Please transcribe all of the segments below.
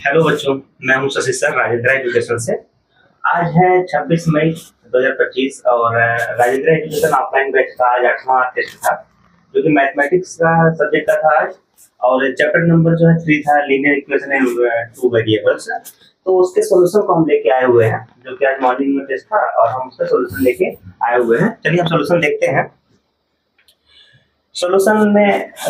Hello बच्चों, मैं हूं शशि सर राजेंद्र एजुकेशन से। आज है 26 मई 2025 और राजेंद्र एजुकेशन ऑफलाइन बैच का आज 8वां टेस्ट था, जो कि मैथमेटिक्स का सब्जेक्ट का था आज। और चैप्टर नंबर जो है 3 था, linear equation and two variables. तो उसके सॉल्यूशन को हम लेके आए हुए हैं, जो कि आज मॉर्निंग में टेस्ट था और हम उसका सॉल्यूशन लेके आए हुए हैं। चलिए हम सॉल्यूशन देखते हैं। सॉल्यूशन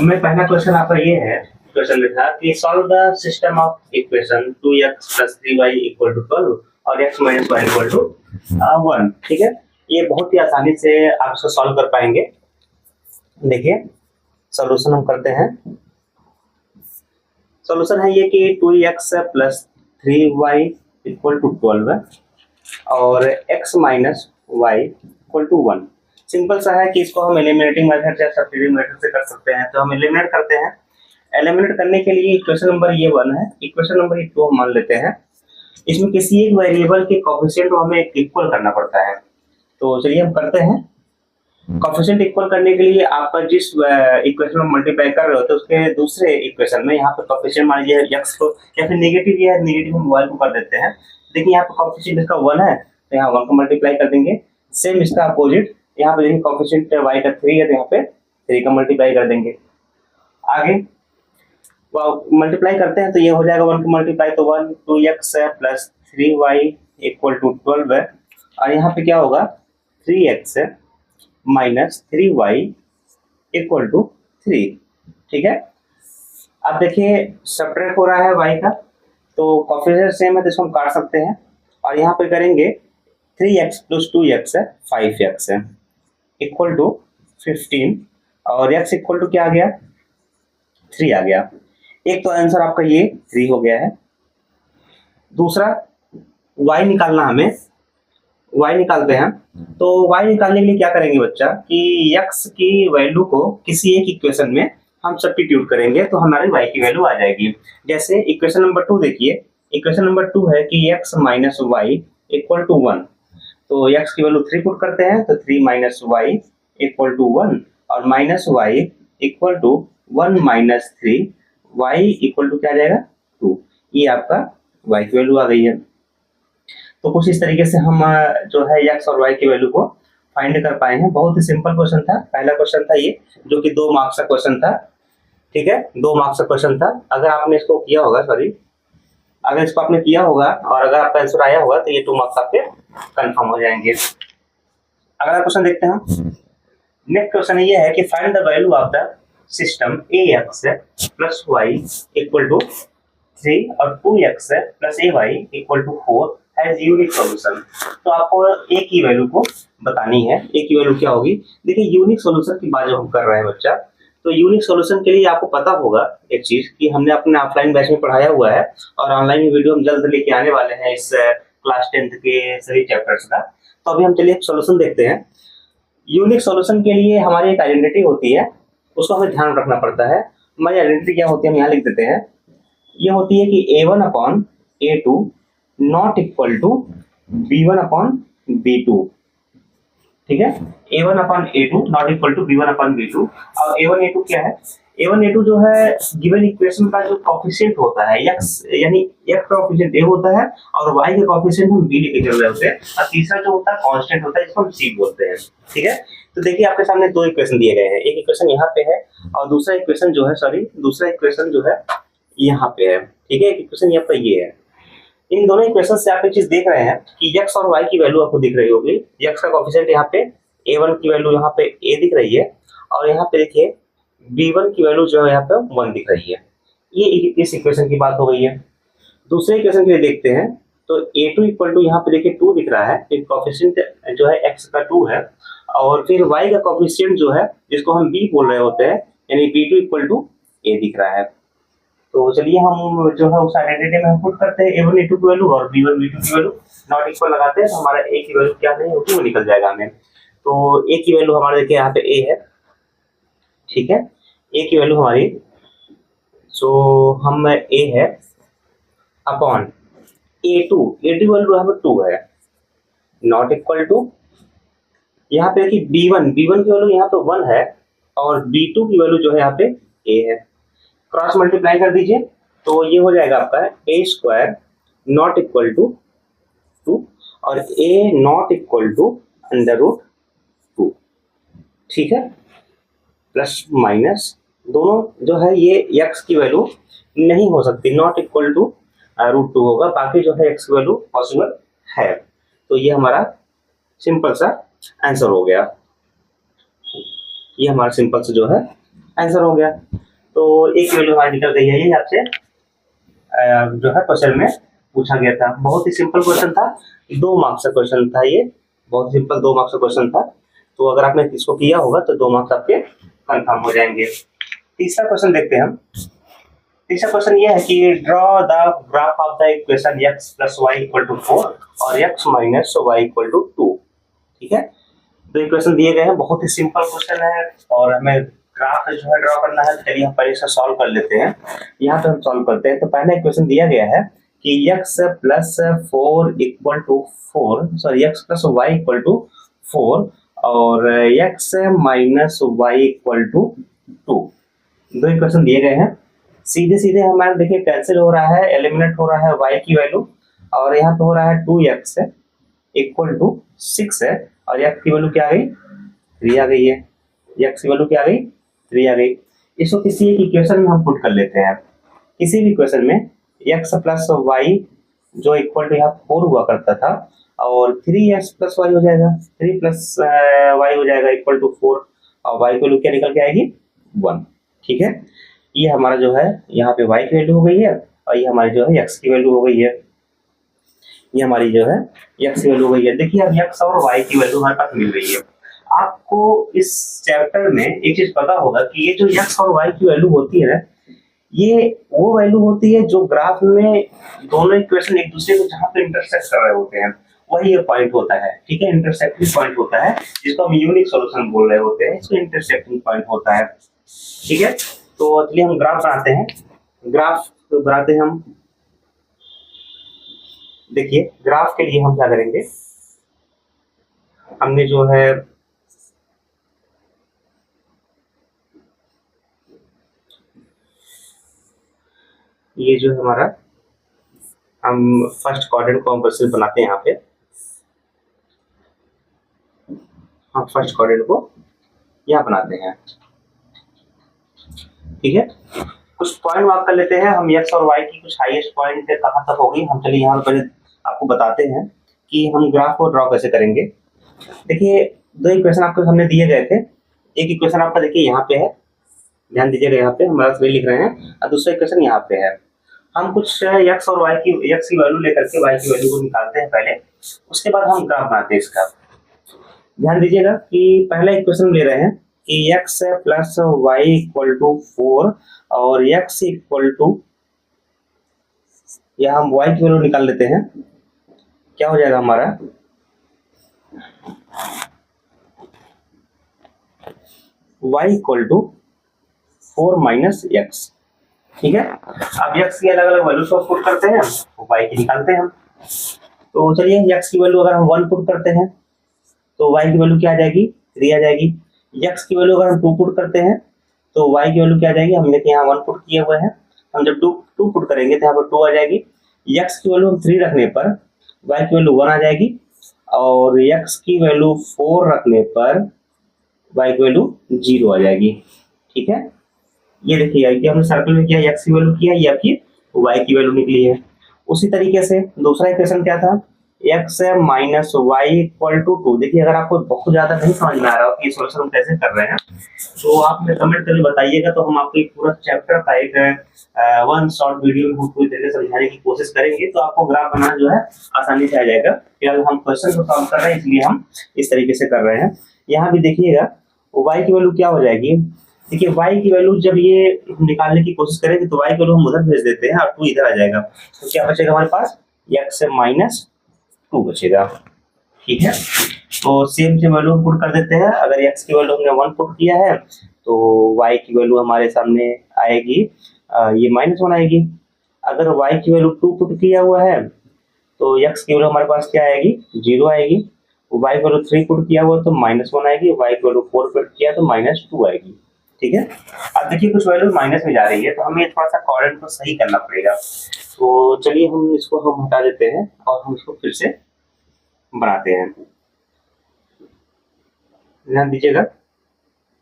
में पहला क्वेश्चन आपका ये है, क्वेश्चन में था कि solve the system of equation 2x + 3y = 12 और x - y = 1। ठीक है, ये बहुत ही आसानी से आप इसको सॉल्व कर पाएंगे। देखिए सॉल्यूशन हम करते हैं। सॉल्यूशन है ये कि 2x + 3y = 12 और x - y = 1। सिंपल सा है कि इसको हम एलिमिनेटिंग मेथड या सब्स्टिट्यूटिंग मेथड से कर सकते हैं। तो हम एलिमिनेट करते हैं। एलिमिनेट करने के लिए इक्वेशन नंबर ये 1 है, इक्वेशन नंबर ये 2 हम मान लेते हैं। इसमें किसी एक वेरिएबल के कोएफिशिएंट को हमें इक्वल करना पड़ता है। तो चलिए हम करते हैं। कोएफिशिएंट इक्वल करने के लिए आप जिस इक्वेशन में मल्टीप्लाई कर रहे हो तो उसके दूसरे इक्वेशन में यहाँ पे कोएफिशिएंट मान लीजिए x को, या फिर नेगेटिव या नेगेटिव हम y को कर देते हैं। देखिए यहाँ पे कोएफिशिएंट इसका 1 है, तो यहाँ 1 को मल्टीप्लाई कर देंगे। सेम इसका अपोजिट, यहाँ पे देखिए कोएफिशिएंट y का 3 है, तो यहाँ पे 3 का मल्टीप्लाई कर देंगे। आगे मल्टीप्लाई करते हैं तो ये हो जाएगा 1 को मल्टीप्लाई तो 1, 2x + 3y = 12 है। और यहाँ पे क्या होगा 3x - 3y = 3। ठीक है, अब देखिए सब्ट्रैक्ट हो रहा है y का, तो कोएफिशिएंट सेम है तो इसको हम काट सकते हैं। और यहाँ पे करेंगे 3x + 2x 5x = 15 और x = क्या आ गया 3 आ गया। एक तो आंसर आपका ये 3 हो गया है। दूसरा y निकालना, हमें y निकालते हैं। तो y निकालने के लिए क्या करेंगे बच्चा कि x की वैल्यू को किसी एक इक्वेशन में हम सब्स्टिट्यूट करेंगे तो हमारी y की वैल्यू आ जाएगी। जैसे इक्वेशन नंबर 2 देखिए, इक्वेशन नंबर 2 है कि x - y = 1। तो x की वैल्यू 3 पुट करते हैं तो 3 - y = 1 और -y = 1 - 3 y = क्या आ जाएगा 2। ये आपका y की वैल्यू आ गई है। तो कुछ इस तरीके से हम जो है x और y की वैल्यू को फाइंड कर पाए हैं। बहुत ही सिंपल क्वेश्चन था, पहला क्वेश्चन था ये, जो कि 2 मार्क्स का क्वेश्चन था। ठीक है, 2 मार्क्स का क्वेश्चन था। अगर आपने इसको किया होगा, अगर इसको आपने किया होगा और अगर आपका आंसर आया होगा तो ये 2 मार्क्स आपके कंफर्म हो जाएंगे। अगला क्वेश्चन देखते हैं हम। नेक्स्ट क्वेश्चन ये है कि find the value of the system ax + y = 3 और 2x + ay = 4 has unique solution. तो आपको a की वैल्यू को बतानी है। a की वैल्यू क्या होगी? देखिए यूनिक सॉल्यूशन की बात जब हम कर रहे हैं बच्चा, तो यूनिक सॉल्यूशन के लिए आपको पता होगा एक चीज कि हमने अपने ऑफलाइन बैच में पढ़ाया हुआ है और ऑनलाइन वीडियो हम जल्द लेके आने वाले हैं इस क्लास 10th के सभी चैप्टर्स का। तो अभी हम चलिए सॉल्यूशन देखते हैं। यूनिक सॉल्यूशन के लिए हमारी एक आइडेंटिटी होती है, उसको हमें ध्यान रखना पड़ता है। हमारी आइडेंटिटी क्या होती है हम यहाँ लिख देते हैं। ये होती है कि a1/a2 not equal to b1/b2। ठीक है, a1/a2 not equal to b1/b2। और a1 a2 क्या है? a1 a2 जो है गिवन इक्वेशन का जो कोएफिशिएंट होता है x, यानी x का कोएफिशिएंट a होता है और y का कोएफिशिएंट हम b लेके चल रहे होते हैं, और तीसरा जो होता है कांस्टेंट होता है, जिसको हम c बोलते हैं। ठीक है, तो देखिए आपके सामने 2 इक्वेशन दिए गए हैं। एक इक्वेशन यहाँ पे है और दूसरा इक्वेशन जो है यहाँ पे है। ठीक है, एक इक्वेशन यहाँ पे ये है। इन दोनों इक्वेशन से आप एक चीज देख रहे हैं कि x और y की वैल्यू आपको दिख रही होगी। x का कोएफिशिएंट यहाँ पे a1 की वैल्यू यहाँ पे a दिख रही है और यहाँ पे देखिए b1 की वैल्यू जो है यहाँ पे 1 दिख रही है। ये इस इक्वेशन की बात हो गई है। दूसरे इक्वेशन के लिए देखते हैं तो a2 इक्वल टू यहाँ पे देखिए 2 दिख रहा है, फिर कोएफिशिएंट जो है x का 2 है और फिर y का कोएफिशिएंट जो है जिसको हम b बोल रहे होते हैं, यानी b2 इक्वल टू a दिख रहा है। तो चलिए हम जो है उस आइडेंटिटी में हम पुट करते हैं a1 a2 की वैल्यू और b1 b2 की वैल्यू नॉट इक्वल लगाते हैं, तो हमारा a की वैल्यू क्या नहीं होगी वो निकल जाएगा हमें। तो a की वैल्यू हमारे देखिए यहाँ पे a है। ठीक है, a की वैल्यू हमारी हम a है अपॉन a2 वैल्यू यहाँ पे 2 है नॉट इक्वल टू, यहाँ पे देखिए b1 की वैल्यू यहाँ पे 1 है और b2 की वैल्यू जो है यहाँ पे a है। क्रॉस मल्टीप्लाई कर दीजिए तो ये हो जाएगा आपका a square not equal to 2 और a not equal to under root 2, ठीक है, प्लस माइनस दोनों जो है ये x की वैल्यू नहीं हो सकती, नॉट इक्वल टू रूट 2 होगा, बाकी जो है x की वैल्यू पॉसिबल है। तो ये हमारा सिंपल सा आंसर हो गया, ये हमारा सिंपल से जो है आंसर हो गया। तो एक वैल्यू हमारी निकल गई है, ये आपसे जो है क्वेश्चन में पूछा गया था। बहुत ही सिंपल क्वेश्चन था, 2 मार्क्स का क्वेश्चन था, ये बहुत सिंपल 2 मार्क्स का क्वेश्चन था। तो अगर आपने इसको किया होगा तो 2 मार्क्स आपके कंफर्म हो जाएंगे। तीसरा क्वेश्चन देखते हैं हम। तीसरा क्वेश्चन ये है कि draw the graph of the equation x plus y equal to 4 और x minus y equal to 2, ठीक है। तो इक्वेशन दिए गए हैं, बहुत ही सिंपल क्वेश्चन है और हमें ग्राफ जो है ड्रॉ करना है। चलिए हम पहले इसे सॉल्व कर लेते हैं। यहाँ पे हम सॉल्व करते हैं। तो पहला इक्वेशन दिया गया है कि x plus 4 equal to 4, sorry x plus y equal to 4 और x minus y equal to 2। 2 equation दिए गए हैं। सीधे सीधे हमारे देखिए कैंसिल हो रहा है, एलिमिनेट हो रहा है y की वैल्यू और यहाँ पे हो रहा है 2x इक्वल टू 6 है और x की वैल्यू क्या आ गई, 3 आ गई है। x की वैल्यू क्या आ गई, 3 आ गई। इसको किसी एक इक्वेशन में हम पुट कर लेते हैं। किसी भी इक्वेशन में x प्लस वाई जो इक्वल टू यहाँ 4 हुआ करता था और 3x प्लस वाई हो जाएगा, 3 प्लस वाई हो जाएगा इक्वल टू 4 और y की वैल्यू क्या निकल के आएगी, 1, ठीक है। ये हमारा जो है यहाँ पे y की वैल्यू हो गई है और ये हमारी जो है x की वैल्यू हो गई है। ये हमारी जो है x की वैल्यू हो गई है। देखिए अब x और y की वैल्यू हमारे पास मिल रही है। आपको इस चैप्टर में एक चीज पता होगा कि ये जो x और y की वैल्यू होती है, ये वो वैल्यू होती है जो ग्राफ में दोनों इक्वेशन एक दूसरे को जहाँ पे इंटरसेक्ट कर रहे होते हैं, वही ये पॉइंट होता है, ठीक है। इंटरसेक्टिंग पॉइंट होता है जिसको हम यूनिक सॉल्यूशन बोल रहे होते हैं, इसको इंटरसेक्टिंग पॉइंट होता है, ठीक है। तो चलिए हम ग्राफ बनाते हैं। ग्राफ बनाते हैं हम। देखिए ग्राफ के लिए हम क्या करेंगे, हमने जो है ये जो हमारा हम फर्स्ट क्वाड्रेंट को हम कैसे बनाते हैं, यहाँ पे हम फर्स्ट क्वाड्रेंट को यहाँ बनाते हैं, ठीक है। कुछ पॉइंट मार्क कर लेते हैं हम, x और y की कुछ हाईएस्ट पॉइंट कहाँ तक होगी। हम चलिए यहाँ पर आपको बताते हैं कि हम ग्राफ को ड्रॉ कैसे करेंगे। देखिए 2 इक्वेशन आपको हमने दिए गए थे। एक इक्वेशन आपका देखिए यहाँ पे है, ध्यान दीजिएगा, यहाँ पे हम अलग लिख रहे हैं और दूसरा इक्वेशन यहाँ पे है। हम कुछ x और y की x की वैल्यू लेकर के y की वैल्यू को निकालते हैं पहले, उसके बाद हम ग्राफ बनाते हैं इसका। ध्यान दीजिएगा कि पहला इक्वेशन ले रहे हैं कि x plus y equal to 4 और x इक्वल टू, या हम y की वैल्यू निकाल लेते हैं, क्या हो जाएगा हमारा, y equal to 4 minus x, ठीक है। अब x की अलग अलग वैल्यू को पुट करते हैं, y की निकालते हैं हम। तो चलिए x की वैल्यू अगर हम 1 पुट करते हैं तो y की वैल्यू क्या आ जाएगी, 3 आ जाएगी। x की वैल्यू अगर हम 2 पुट करते हैं तो y की वैल्यू क्या आ जाएगी, हमने यहाँ 1 पुट किए हुए हैं, हम जब 2 पुट करेंगे तो यहाँ पर 2 आ जाएगी। x की वैल्यू 3 रखने पर y की वैल्यू 1 आ जाएगी और x की वैल्यू 4 रखने पर y की वैल्यू 0 आ जाएगी, ठीक है। ये देखिए कि हमने सर्कल में किया, x की वैल्यू किया, ये आपकी y की वैल्यू निकली है। उसी तरीके से दूसरा इक्वेशन क्या था, x minus y equal to 2। देखिए अगर आपको बहुत ज्यादा नहीं समझ में आ रहा हो कि सॉल्यूशन हम कैसे कर रहे हैं तो आप हमें कमेंट करके बताइएगा, तो हम आपको एक पूरा चैप्टर का एक वन शॉर्ट वीडियो में पूरी तरीके से समझाने की कोशिश करेंगे, तो आपको ग्राफ बनाना जो है आसानी से आ जाएगा। फिलहाल हम क्वेश्चन को सॉल्व कर रहे हैं इसलिए हम इस तरीके से कर रहे हैं। यहाँ भी देखिएगा y की वैल्यू क्या हो जाएगी, देखिए y की वैल्यू जब ये निकालने की कोशिश करेंगे तो y की वैल्यू हम उधर भेज देते हैं और 2 इधर आ जाएगा, तो क्या बचेगा हमारे पास, x माइनस 2 बचेगा, ठीक है। तो सेम से वैल्यू पुट कर देते हैं। अगर x की वैल्यू हमने 1 पुट किया है तो y की वैल्यू हमारे सामने आएगी, ये -1 आएगी। अगर y की वैल्यू 2 पुट किया हुआ है तो x की वैल्यू हमारे पास क्या आएगी, 0 आएगी। y की वैल्यू 3 पुट किया हुआ तो -1 आएगी, y की वैल्यू 4 पुट किया तो -2 आएगी, ठीक है। अब देखिए कुछ वैल्यू माइनस में जा रही है, तो हमें थोड़ा सा कोऑर्डिनेट को सही करना पड़ेगा। तो चलिए हम इसको हम हटा देते हैं और हम इसको फिर से बनाते हैं। ध्यान दीजिएगा,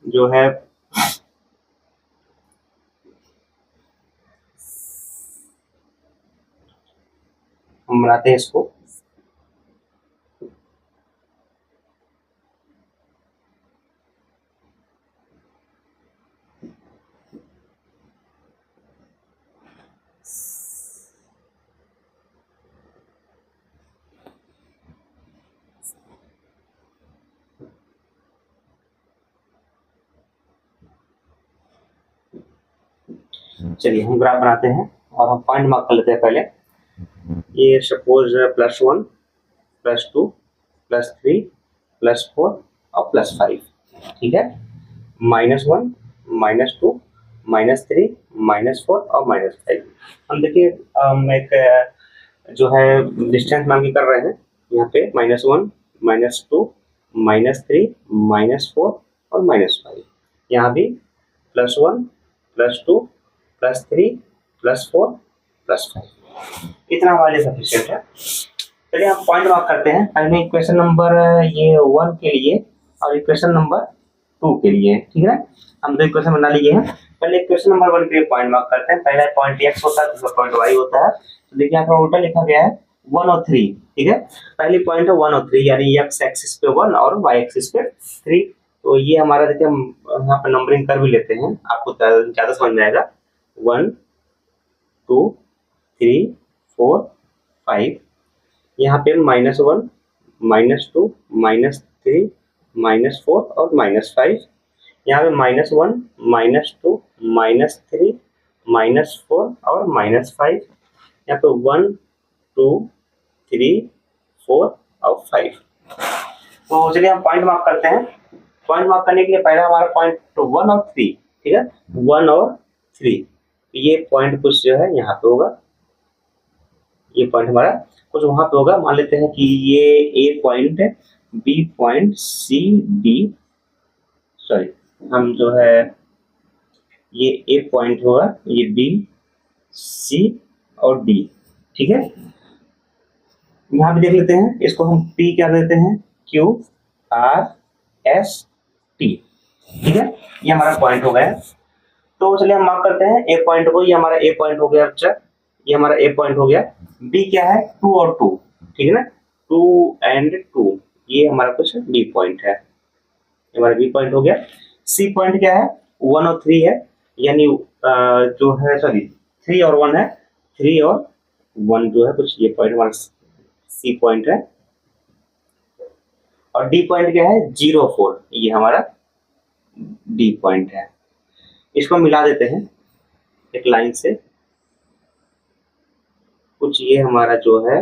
जो है हम बनाते हैं इसको। चलिए हम ग्राफ बनाते हैं और हम पॉइंट मार्क कर लेते हैं पहले। ये सपोज +1 +2 +3 +4 और +5, ठीक है। -1 -2 -3 -4 और -5। हम देखिए एक जो है डिस्टेंस मान के कर रहे हैं यहाँ पे -1 -2 -3 -4 और -5। यहाँ भी +1 +2 +3 +4 +5, इतना हमारे लिए सफिशिएंट है। चलिए हम पॉइंट मार्क करते हैं। पहले इक्वेशन नंबर ये 1 के लिए और इक्वेशन नंबर 2 के लिए, ठीक है। हम दो इक्वेशन बना लिए हैं। पहले इक्वेशन नंबर 1 के लिए पॉइंट मार्क करते हैं। पहला पॉइंट x होता है, दूसरा पॉइंट y होता है। तो देखिए यहाँ पर उल्टा लिखा गया है 1 और 3, ठीक है। पहली पॉइंट है 1 और 3, यानी x एक्सिस पे 1 और y एक्सिस पे 3। तो ये हमारा देखिए हम यहाँ पर नंबरिंग कर भी लेते हैं, आपको ज्यादा समझ में आएगा। 1 2 3 4 5, यहाँ पे -1 -2 -3 -4 और -5। यहाँ पे -1 -2 -3 -4 और -5। यहाँ पे 1 2 3 4 और 5। तो चलिए हम पॉइंट मार्क करते हैं। पॉइंट मार्क करने के लिए पहला हमारा पॉइंट 1 और 3, ठीक है। 1 और 3, ये पॉइंट कुछ जो है यहाँ पे होगा, ये पॉइंट हमारा कुछ वहां पे होगा। मान लेते हैं कि ये ए पॉइंट है, B point, C D, sorry हम जो है ये ए पॉइंट होगा, ये बी सी और डी, ठीक है। यहाँ पे देख लेते हैं, इसको हम पी क्या देते हैं, क्यू आर एस टी, ठीक है। ये हमारा पॉइंट हो गया। तो चलिए हम मार्क करते हैं ए पॉइंट को। ये हमारा ए पॉइंट हो गया बच्चा, ये हमारा ए पॉइंट हो गया। बी क्या है, 2 और 2, ठीक है ना, 2 एंड 2, ये हमारा कुछ बी पॉइंट है, ये हमारा बी पॉइंट हो गया। सी पॉइंट क्या है, 1 और 3 है, यानी जो है सॉरी 3 और 1 है, 3 और 1 जो है कुछ ये पॉइंट हमारा सी पॉइंट है। और डी पॉइंट क्या है, 0 4, ये हमारा डी पॉइंट है। इसको मिला देते हैं एक लाइन से। कुछ ये हमारा जो है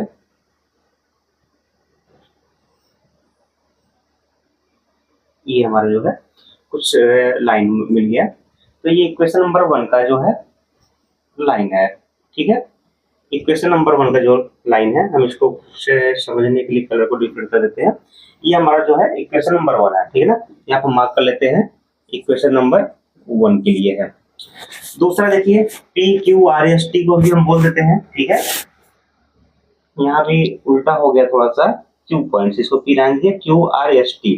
ये हमारा जो है कुछ लाइन मिल गया। तो ये इक्वेशन नंबर 1 का जो है लाइन है, ठीक है। इक्वेशन नंबर 1 का जो लाइन है, हम इसको से समझने के लिए कलर को डिफरेंट कर देते हैं। ये हमारा जो है इक्वेशन नंबर 1 है, ठीक है ना। यहाँ पर मार्क कर लेते हैं, इक्वेशन नंबर 1 के लिए है। दूसरा देखिए P Q R S T को भी हम बोल देते हैं, ठीक है। यहाँ भी उल्टा हो गया थोड़ा सा, क्यू पॉइंट, इसको पी लाइन दिए क्यू आर एस टी।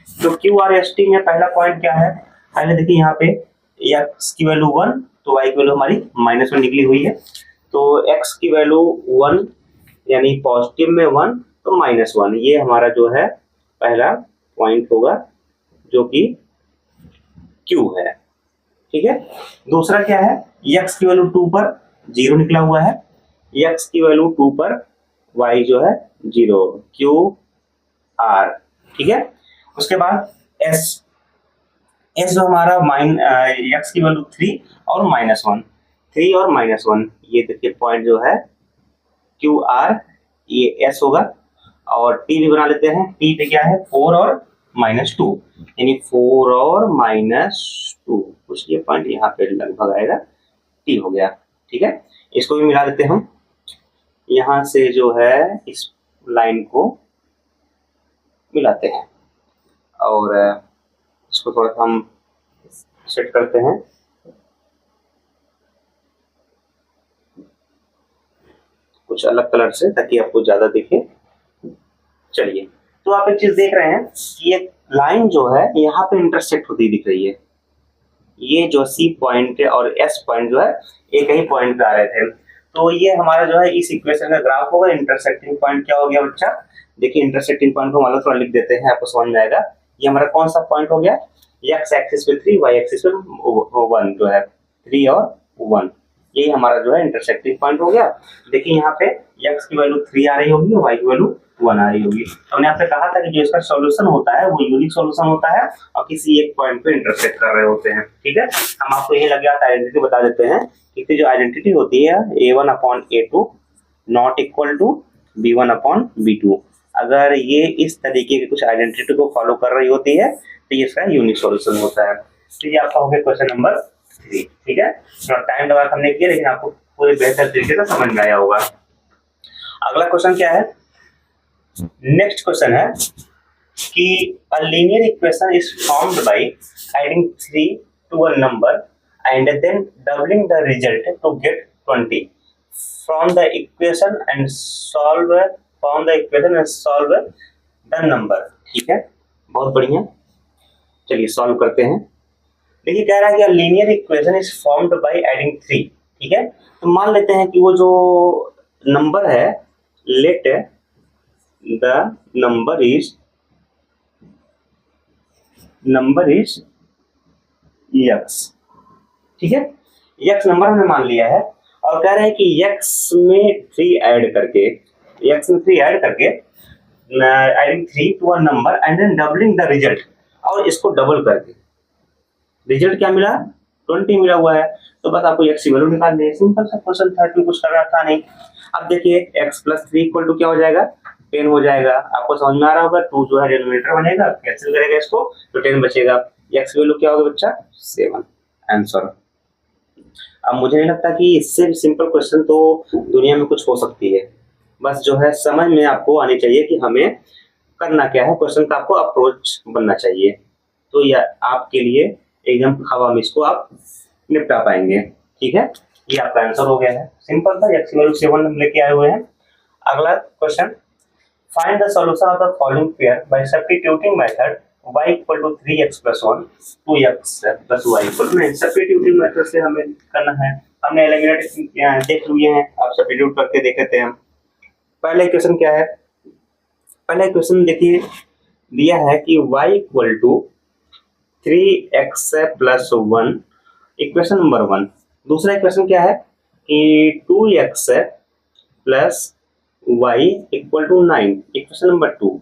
तो क्यू आर एस टी में पहला पॉइंट क्या है, पहले देखिए यहाँ पे x की वैल्यू 1, तो y की वैल्यू हमारी -1 निकली हुई है। तो x की वैल्यू 1 यानी पॉजिटिव में 1 तो -1, ये हमारा जो है पहला पॉइंट होगा जो कि Q है, ठीक है। दूसरा क्या है, x की वैल्यू 2 पर 0 निकला हुआ है, x की वैल्यू 2 पर y जो है 0, Q R, ठीक है। उसके बाद s जो हमारा x की वैल्यू 3 और -1, 3 और -1, ये देखिए पॉइंट जो है क्यू आर, ये s होगा। और t भी बना लेते हैं, t पे क्या है 4 और -2, यानी 4 और -2, कुछ ये पॉइंट यहाँ पे लगभग आएगा, t हो गया, ठीक है। इसको भी मिला देते हैं हम, यहाँ से जो है इस लाइन को मिलाते हैं और इसको थोड़ा हम सेट करते हैं। कुछ अलग कलर से ताकि आपको ज्यादा दिखे। चलिए, तो आप एक चीज देख रहे हैं कि ये लाइन जो है यहाँ पे इंटरसेक्ट होती दिख रही है। ये जो सी पॉइंट और एस पॉइंट जो है एक ही पॉइंट पे आ रहे थे। तो ये हमारा जो है इस इक्वेशन का ग्राफ होगा। इंटरसेक्टिंग पॉइंट क्या हो गया बच्चा? देखिए, इंटरसेक्टिंग पॉइंट को मान लो थोड़ा लिख देते हैं, आपको समझ में आएगा। ये हमारा कौन सा पॉइंट हो गया? एक्स एक्सिस पे 3, वाई एक्सिस पे 1 जो है 3 और 1, यही हमारा जो है इंटरसेक्टिंग पॉइंट हो गया। देखिए यहाँ पे एक्स की वैल्यू 3 आ रही होगी, वाई की वैल्यू 1 आ रही होगी। हमने आपसे कहा था कि जो इसका सॉल्यूशन होता है वो यूनिक सॉल्यूशन होता है और किसी एक पॉइंट पे इंटरसेक्ट कर रहे होते हैं। ठीक है, हम आपको यही लग जाता आइडेंटिटी बता देते हैं कि जो आइडेंटिटी होती है a1/a2 not equal to b1/b2। अगर ये इस तरीके के कुछ आइडेंटिटी को फॉलो कर रही होती है तो ये इसका यूनिक सॉल्यूशन होता है। तो ये आपका हो गया क्वेश्चन नंबर 3। ठीक है, थोड़ा टाइम लगा हमने किया, लेकिन आपको पूरे बेहतर तरीके से समझ में आया होगा। अगला क्वेश्चन क्या है? नेक्स्ट क्वेश्चन है कि a linear equation is formed by adding 3 to a number and then doubling the result to get 20 from the equation and solve the number। ठीक है, बहुत बढ़िया। चलिए सॉल्व करते हैं। देखिए कह रहा है कि linear equation is formed by adding 3। ठीक है, तो मान लेते हैं कि वो जो नंबर है, late the number is x। ठीक है, x नंबर हमने मान लिया है और कह रहे हैं कि x में 3 ऐड करके adding 3 to a number and then doubling the result, और इसको डबल करके रिजल्ट क्या मिला? 20 मिला हुआ है। तो बस आपको x की वैल्यू निकालनी है। सिंपल सा क्वेश्चन था, कुछ करना था नहीं। अब देखिए x + 3 इक्वल टू क्या हो जाएगा? 10 हो जाएगा। आपको समझ में आ रहा होगा, 2 जो है डिनोमिनेटर बनेगा, कैंसिल करेगा इसको तो 10 बचेगा। x की वैल्यू क्या होगी बच्चा? 7। आंसर। अब मुझे नहीं लगता कि इससे भी सिंपल क्वेश्चन तो दुनिया में कुछ हो सकती है। बस जो है समझ में आपको आनी चाहिए कि हमें करना क्या है, क्वेश्चन का आपको अप्रोच बनना चाहिए। तो यह आपके लिए एकदम हवा में इसको आप निपटा पाएंगे। ठीक है, ये आपका आंसर हो गया है। सिंपल था, x की वैल्यू 7 हम लेके आए हुए हैं। अगला question, find the solution of the following pair bye substituting method y = 3x + 1 2x + y = 9। Substituting method से हमें करना है। हमने एलिमिनेट देख लिए हैं, आप सब्स्टिट्यूट करके देख हैं। पहला इक्वेशन क्या है? पहला इक्वेशन देखिए दिया है कि y = 3x + 1, इक्वेशन नंबर 1। दूसरा इक्वेशन क्या है कि 2x + y = 9, इक्वेशन नंबर 2।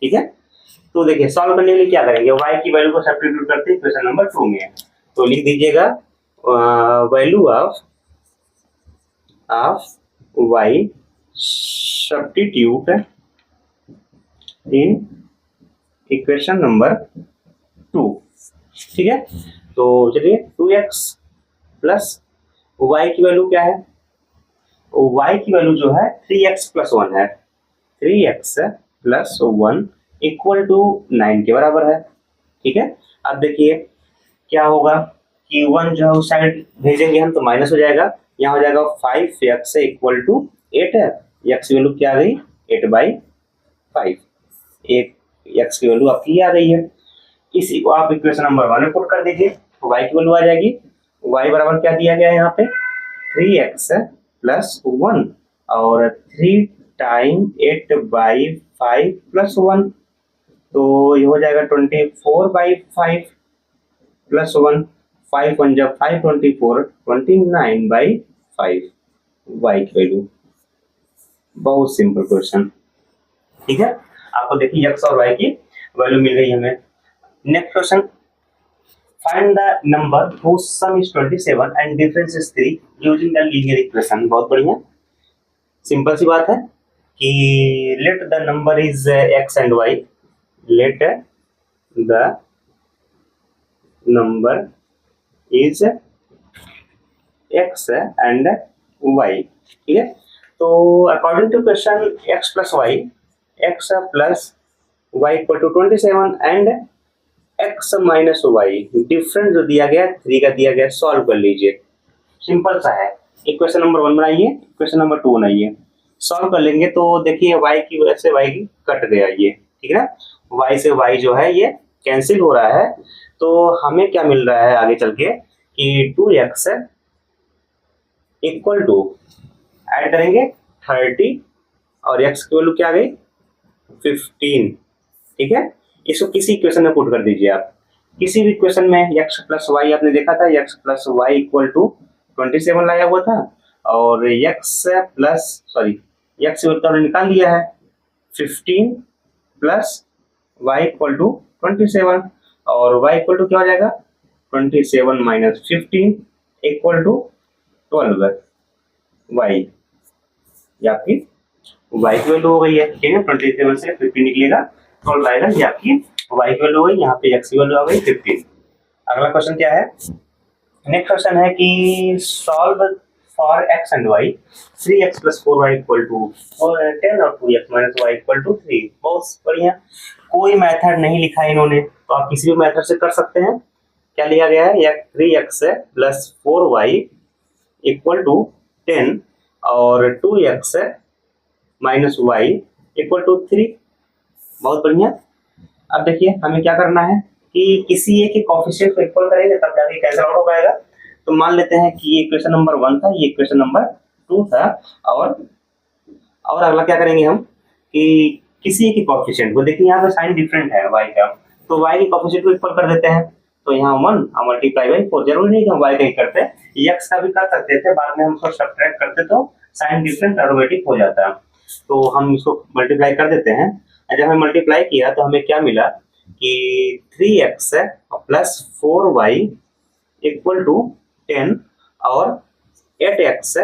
ठीक है, तो देखिए सॉल्व करने के लिए क्या करेंगे? y की वैल्यू को सब्स्टिट्यूट करते हैं इक्वेशन नंबर 2 में। तो लिख दीजिएगा value of y substitute in equation number 2। ठीक है, तो चलिए 2x + y की वैल्यू क्या है? y की वैल्यू जो है 3x + 1 है। 3x + 1 = 9 के बराबर है। ठीक है, अब देखिए क्या होगा कि 1 जो है उस साइड भेजेंगे हम तो माइनस हो जाएगा। यहाँ हो जाएगा 5x = 8 है। x की वैल्यू क्या आ गई? 8/5। एक x की वैल्यू आपकी आ गई है। इसी को आप इक्वेशन नंबर 1 में पुट कर दीजिए, तो y की वैल्यू आ जाएगी। y बराबर क्या दिया गया है यहाँ पे? 3x + 1 और 3 × 8/5 + 1, तो ये हो जाएगा 24/5 + 1। 5 1 जब 5 24 29/5 y की वैल्यू। बहुत सिंपल क्वेश्चन। ठीक है, आपको देखिए x और y की वैल्यू मिल गई हमें। Next question, find the number whose sum is 27 and difference is 3 using the linear equation। बहुत बढ़िया, सिंपल सी बात है कि let the number is x and y। Let the number is x and y। ठीक है, तो according to question x + y = 27 and x minus y, difference जो दिया गया 3 का दिया गया, सॉल्व कर लीजिए। सिंपल सा है। इक्वेशन नंबर 1 बनाइए, इक्वेशन नंबर 2 बनाइए, सॉल्व कर लेंगे तो देखिए y की वजह से y की कट गया ये, ठीक है ना। y से y जो है ये कैंसिल हो रहा है, तो हमें क्या मिल रहा है आगे चल के कि 2x इक्वल टू, ऐड करेंगे 30 और x की वैल्यू क्या आ गई 15, ठीक है। इसको किसी इक्वेशन में पुट कर दीजिए आप, किसी भी इक्वेशन में x प्लस वाई आपने देखा था, x plus y equal to 27 लाया हुआ था, और x तो निकाल लिया है 15 प्लस y इक्वल टू 27, और y इक्वल टू क्या हो जाएगा 27 माइनस 15 इक्वल टू 12 y, ये आपकी y की वैल्यू हो गई है, ठीक है। 27 से 15 निकलेगा 12 आएगा, ये आपकी y की वैल्यू हो गई, यहाँ पे x की वैल्यू आ गई 15। अगला क्वेश्चन क्या है, नेक्स्ट क्वेश्चन है कि solve for x and y 3x plus 4y equal to 10 और 2x minus y equal to 3। बहुत बढ़िया, कोई मेथड नहीं लिखा इन्होंने, तो आप किसी भी मेथड से कर सकते हैं। क्या लिया गया है, 3x plus 4y equal to 10 और 2x minus y equal to 3। बहुत बढ़िया। अब देखिए हमें क्या करना है कि किसी एक के कोएफिशिएंट को इक्वल करेंगे तब जाके कैंसिल आउट हो पाएगा। तो मान लेते हैं कि ये इक्वेशन नंबर 1 था, ये इक्वेशन नंबर 2 था, और अगला क्या करेंगे हम कि किसी एक के कोएफिशिएंट को, देखिए यहाँ पे साइन डिफरेंट है y का, तो y के कोएफिशिएंट को इक्वल कर देते हैं। तो यहाँ 1 मल्टीप्लाई बाई 4, जरूरी नहीं कि हम y का ही करते, x का भी कर सकते थे, बाद में हम उसको सब्ट्रैक्ट करते तो साइन डिफरेंट ऑटोमेटिक हो जाता। तो हम इसको मल्टीप्लाई कर देते हैं। जब हमें मल्टीप्लाई किया तो हमें क्या मिला कि 3x plus 4y equal to 10 और 8x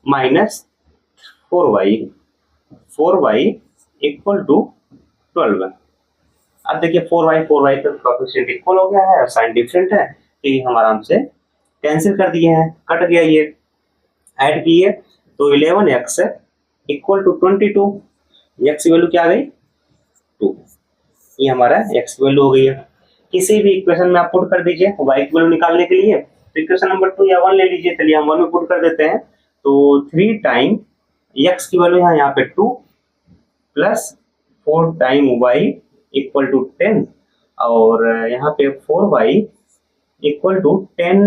minus 4y equal to 12। अब देखिए 4y तो कोएफिशिएंट इक्वल हो गया है और साइन डिफरेंट है, तो ये हम आराम से कैंसिल कर दिए हैं, कट गया ये। ऐड किए तो 11x इक्वल टू 22, x की वैल्यू क्या आ गई 2, ये हमारा x की वैल्यू हो गई है। किसी भी इक्वेशन में आप पुट कर दीजिए y की वैल्यू निकालने के लिए, तो इक्वेशन नंबर 2 या 1 ले लीजिए, चलिए हम 1 में पुट कर देते हैं। तो 3 टाइम x की वैल्यू यहाँ पे 2 plus 4 time y equal to 10, और यहाँ पे 4y equal to 10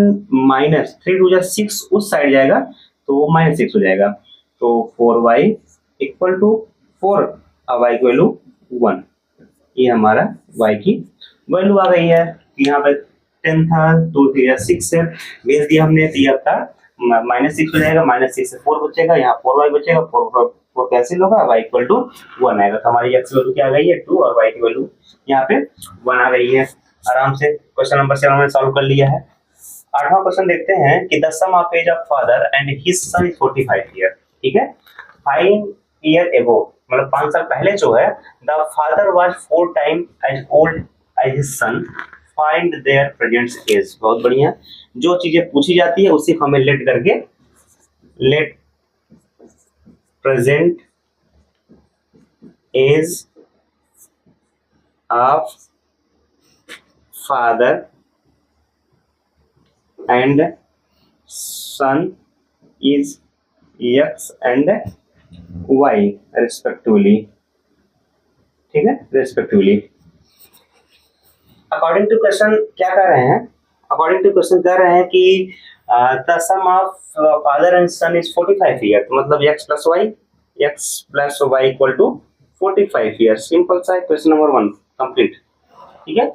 minus 3 to जा 6, उस साइड जाएगा तो माइनस 6 हो जाएगा। तो 4y इक्वल टू 4 और y की वैल्यू 1, ये हमारा y की वैल्यू आ गई है। यहाँ पे 10 था तो 3 6 है, भेज दिया हमने, तो ये आपका माइनस 6 हो जाएगा, माइनस 6 से 4 बचेगा, यहाँ 4y बचेगा, 4 कैंसिल होगा, y इक्वल टू 1 आएगा। तो हमारी x वैल्यू क्या आ गई है 2 और y की वैल्यू यहाँ पे 1 आ गई है। आराम से क्वेश्चन नंबर 7 हमने सॉल्व कर लिया है। 8वां क्वेश्चन देखते हैं कि the sum of age of father and his son is 45 year, ठीक है। 5 ईयर एगो, मतलब 5 साल पहले जो है, the father was 4 time as old as his son, find their present age. बहुत बढ़िया, जो चीजें पूछी जाती है उसी को हमें लेट करके, let present age of father and son is x and y respectively, ठीक है, रेस्पेक्टिवली। अकॉर्डिंग टू क्वेश्चन क्या कर रहे हैं, अकॉर्डिंग टू क्वेश्चन कह रहे हैं कि the sum of father and son is 45 year, मतलब x plus y equal to 45 year. Simple सा क्वेश्चन नंबर 1 कंप्लीट, ठीक है।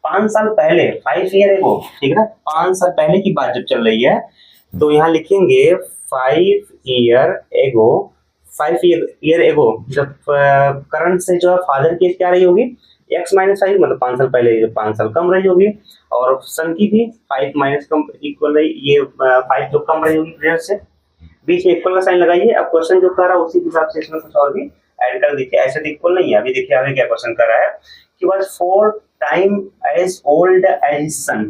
5 साल पहले, 5 ईयर एगो, ठीक है ना, 5 साल पहले की बात जब चल रही है, तो यहाँ लिखेंगे 5 ईयर एगो, 5 ईयर एगो, जब करंट से जो है फादर की एज क्या रही होगी x माइनस 5, मतलब 5 साल पहले जो 5 साल कम रही होगी, और सन की भी 5 माइनस कम इक्वल रही, ये 5 जो कम रही होगी प्रेजेंट से, बीच में इक्वल का साइन लगाइए। अब क्वेश्चन जो कर रहा है उसी के हिसाब से इसमें कुछ और भी ऐड कर दीजिए, ऐसे तो इक्वल नहीं है। अभी देखिए आगे क्या क्वेश्चन कर रहा है कि was 4 time as old as son,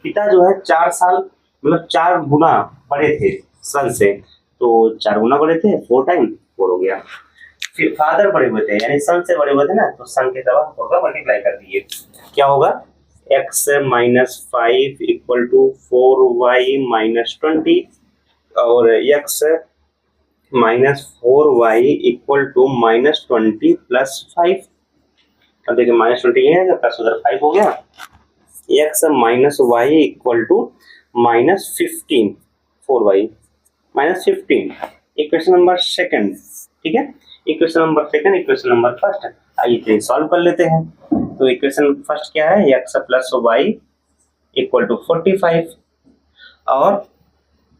पिता जो है 4 साल, मतलब 4 गुना बड़े थे सन से, तो 4 गुना बड़े थे, 4 टाइम 4 हो गया। फादर बड़े हुए थे यानी सन से बड़े हुए थे ना, तो सन के दवा होगा मल्टीप्लाई कर दीजिए, क्या होगा x minus 5 equal to 4y minus 20 और x minus 4y equal to minus 20 plus 5। अब देखिए माइनस 20 है प्लस उधर 5 हो गया, x minus y equal to minus 15 4y minus 15। Equation number second, ठीक है, equation number second, equation number first, आइए इसे सॉल्व कर लेते हैं। तो इक्वेशन फर्स्ट क्या है, x plus y equal to 45 और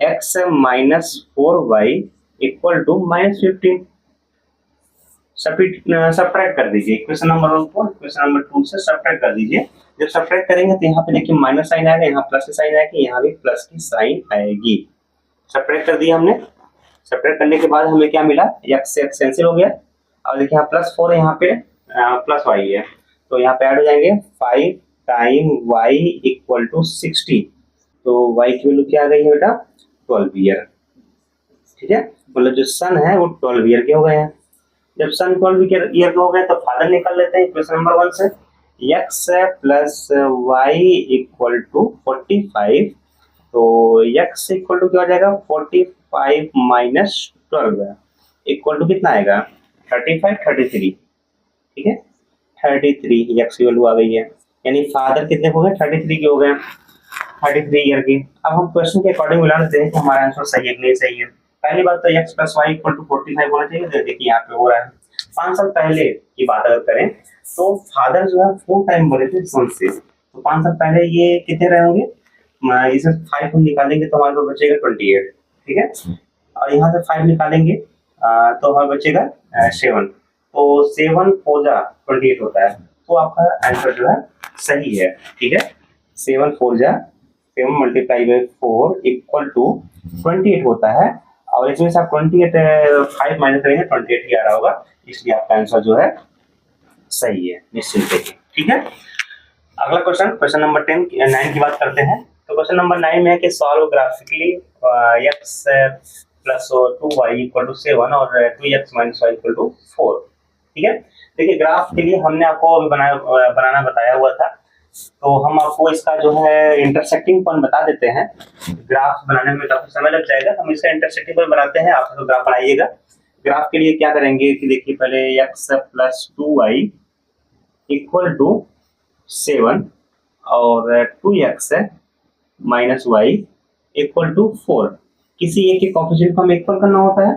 x minus 4y equal to minus 15। Subtract कर दीजिए इक्वेशन नंबर 1 को इक्वेशन नंबर 2 से सब्ट्रैक्ट कर दीजिए। जब सब्ट्रैक्ट करेंगे तो यहाँ पे देखिए माइनस साइन आएगा, यहाँ प्लस की साइन आएगी, यहाँ भी प्लस की साइन आएगी। सब्ट्रैक्ट कर दिया हमने। सब्ट्रैक्ट करने के बाद हमें क्या मिला, x से x कैंसिल हो गया और देखिए यहाँ प्लस 4 है, यहाँ पे प्लस y है, तो यहाँ पे ऐड हो जाएंगे 5 टाइम y इक्वल टू 60। तो y की वैल्यू क्या आ गई है बेटा 12 ईयर, ठीक है, मतलब जो सन है वो 12 ईयर के हो गए हैं। जब सन 12 ईयर के हो गए तो फादर निकाल लेते हैं इक्वेशन नंबर 1 से, x plus y equal to 45, तो x इक्वल टू क्या हो जाएगा 45 माइनस 12 इक्वल टू कितना आएगा 35 33, ठीक है 33 x की वैल्यू आ गई है, यानी फादर कितने हो गए 33 के हो गए, 33 ईयर की। अब हम क्वेश्चन के अकॉर्डिंग मिला लेते हैं कि हमारा आंसर सही है कि नहीं सही है। पहली बात तो x plus y equal to 45 होना चाहिए, देखिए यहाँ पे हो रहा है। 5 साल पहले की बात अगर करें तो फादर जो है 4 टाइम बड़े थे सन से, तो 5 साल पहले ये कितने रहे होंगे, इसे 5 हम निकालेंगे तो हमारे पास बचेगा 28, ठीक है, और यहाँ से 5 निकालेंगे तो हमारे बचेगा 7, तो 7 4 जा 28 होता है, तो आपका आंसर जो है सही है, ठीक है 7 4 जा 7 मल्टीप्लाई बाई 4 इक्वल टू 28 होता है, और इसमें से आप 28 5 माइनस करेंगे 28 ही आ रहा होगा, इसलिए आपका आंसर जो है सही है निश्चिंत देखिए, ठीक है। अगला क्वेश्चन, क्वेश्चन नंबर 9 की बात करते हैं। तो क्वेश्चन नंबर 9 में है कि solve graphically x plus 2y equal to 7 और 2x minus y equal to 4, ठीक है। देखिए ग्राफ के लिए हमने आपको अभी बनाना बताया हुआ था, तो हम आपको इसका जो है इंटरसेक्टिंग पॉइंट बता देते हैं। ग्राफ बनाने में काफी समय लग जाएगा, हम इसका इंटरसेक्टिंग पॉइंट बनाते हैं, आप तो ग्राफ बनाइएगा। ग्राफ के लिए क्या करेंगे कि देखिए पहले x plus 2y equal to 7 और 2x minus y equal to 4, किसी एक के कोएफिशिएंट को हमें इक्वल करना होता है,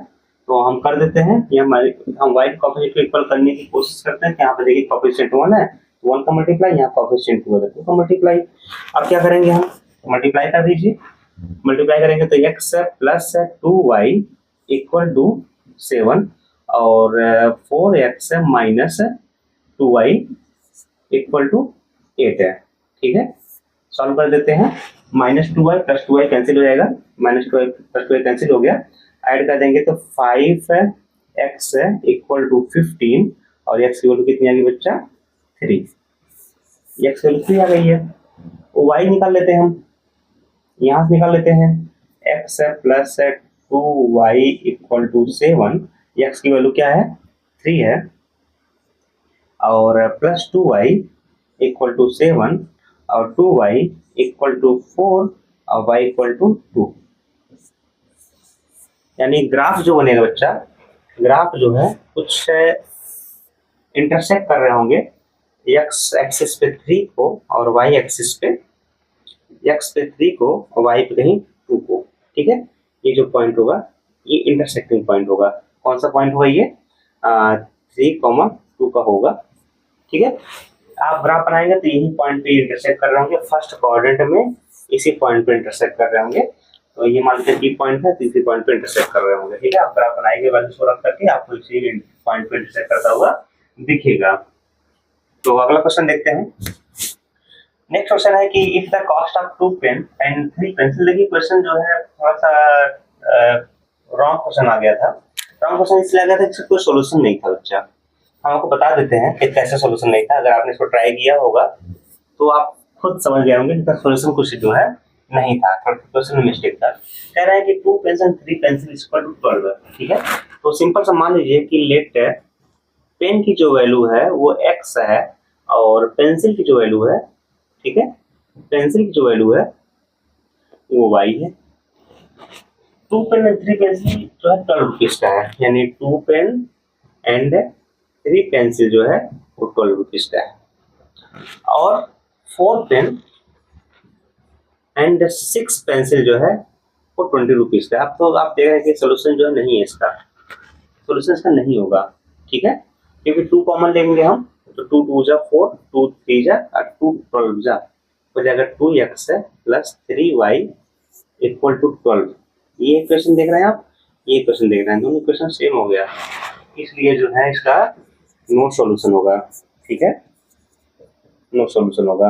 तो हम कर देते हैं कि हम y के कोएफिशिएंट को इक्वल करने की कोशिश करते हैं कि यहाँ पे देखिए कोएफिशिएंट 1 है, 1 का मल्टीप्लाई, यहाँ कोएफिशिएंट 2 है 2 का मल्टीप्लाई। अब क्या करेंगे हम मल्टीप्लाई कर दीजिए, मल्टीप्लाई करेंगे तो x plus 2y equal to 7 और 4x minus 2y equal to 8 है, ठीक है। सॉल्व कर देते हैं, minus 2y plus 2y cancel हो जाएगा, minus 2y plus 2y cancel हो गया, ऐड कर देंगे तो 5x इक्वल टू 15 और x की वैल्यू कितनी आ गई बच्चा 3, x की वैल्यू 3 आ गई है। y निकाल लेते हैं हम, यहाँ से निकाल लेते हैं x plus 2y equal to 7, x की वैल्यू क्या है 3 है, और प्लस 2y इक्वल टू 7 और 2y इक्वल टू 4 और y इक्वल टू 2, यानी ग्राफ जो बनेगा बच्चा, ग्राफ जो है कुछ इंटरसेक्ट कर रहे होंगे x एक्सिस पे 3 को और y एक्सिस पे, x पे 3 को और y पे कहीं 2 को, ठीक है। ये जो पॉइंट होगा ये इंटरसेक्टिंग पॉइंट होगा, कौन सा पॉइंट होगा ये 3,2 का होगा, ठीक है। आप ग्राफ बनाएंगे तो यही पॉइंट पे इंटरसेक्ट कर रहे होंगे, फर्स्ट क्वाड्रेंट में इसी पॉइंट पे इंटरसेक्ट कर रहे होंगे, तो ये मान लीजिए बी पॉइंट है, तीसरी पॉइंट पे इंटरसेक्ट कर रहे होंगे, ठीक है। आप ग्राफ बनाएंगे वैल्यू शो रख करके आपको इसी पॉइंट पे इंटरसेक्ट करता हुआ दिखेगा। तो अगला क्वेश्चन देखते हैं। नेक्स्ट क्वेश्चन है कि if the cost of 2 pen and 3 pencil, देखिए क्वेश्चन जो है थोड़ा सा रॉन्ग क्वेश्चन आ गया था। रॉन्ग क्वेश्चन इसलिए आ गया था कि कोई सोल्यूशन नहीं था बच्चा, हम आपको बता देते हैं कि कैसे सोल्यूशन नहीं था, अगर आपने इसको ट्राई किया होगा तो आप खुद समझ गए होंगे कि सोल्यूशन कुछ जो है नहीं था, क्वेश्चन में मिस्टेक था। कह रहा है कि 2 पेंसिल 3 पेंसिल इक्वल टू 12, ठीक है। तो सिंपल सा मान लीजिए कि लेट पेन की जो वैल्यू है वो x है और पेंसिल की जो वैल्यू है, ठीक है, पेंसिल की जो वैल्यू है वो y है। 2 पेन एंड 3 पेंसिल जो है 12 रुपीज का है, यानी 2 पेन एंड 3 पेंसिल जो है वो 12 रुपीज का है। और 4 पेन एंड 6 पेंसिल जो है वो 20 रुपीज का है। अब तो आप देख रहे हैं कि सोल्यूशन जो है नहीं है, इसका सोल्यूशन इसका नहीं होगा, ठीक है, क्योंकि 2 कॉमन लेंगे हम, तो 2 2 जा 4, 2 3 जा और 2 12 जा हो जाएगा 2x plus 3y equal to 12। ये इक्वेशन देख रहे हैं आप, ये इक्वेशन देख रहे हैं, दोनों इक्वेशन सेम हो गया, इसलिए जो है इसका नो सॉल्यूशन होगा, ठीक है, नो सॉल्यूशन होगा।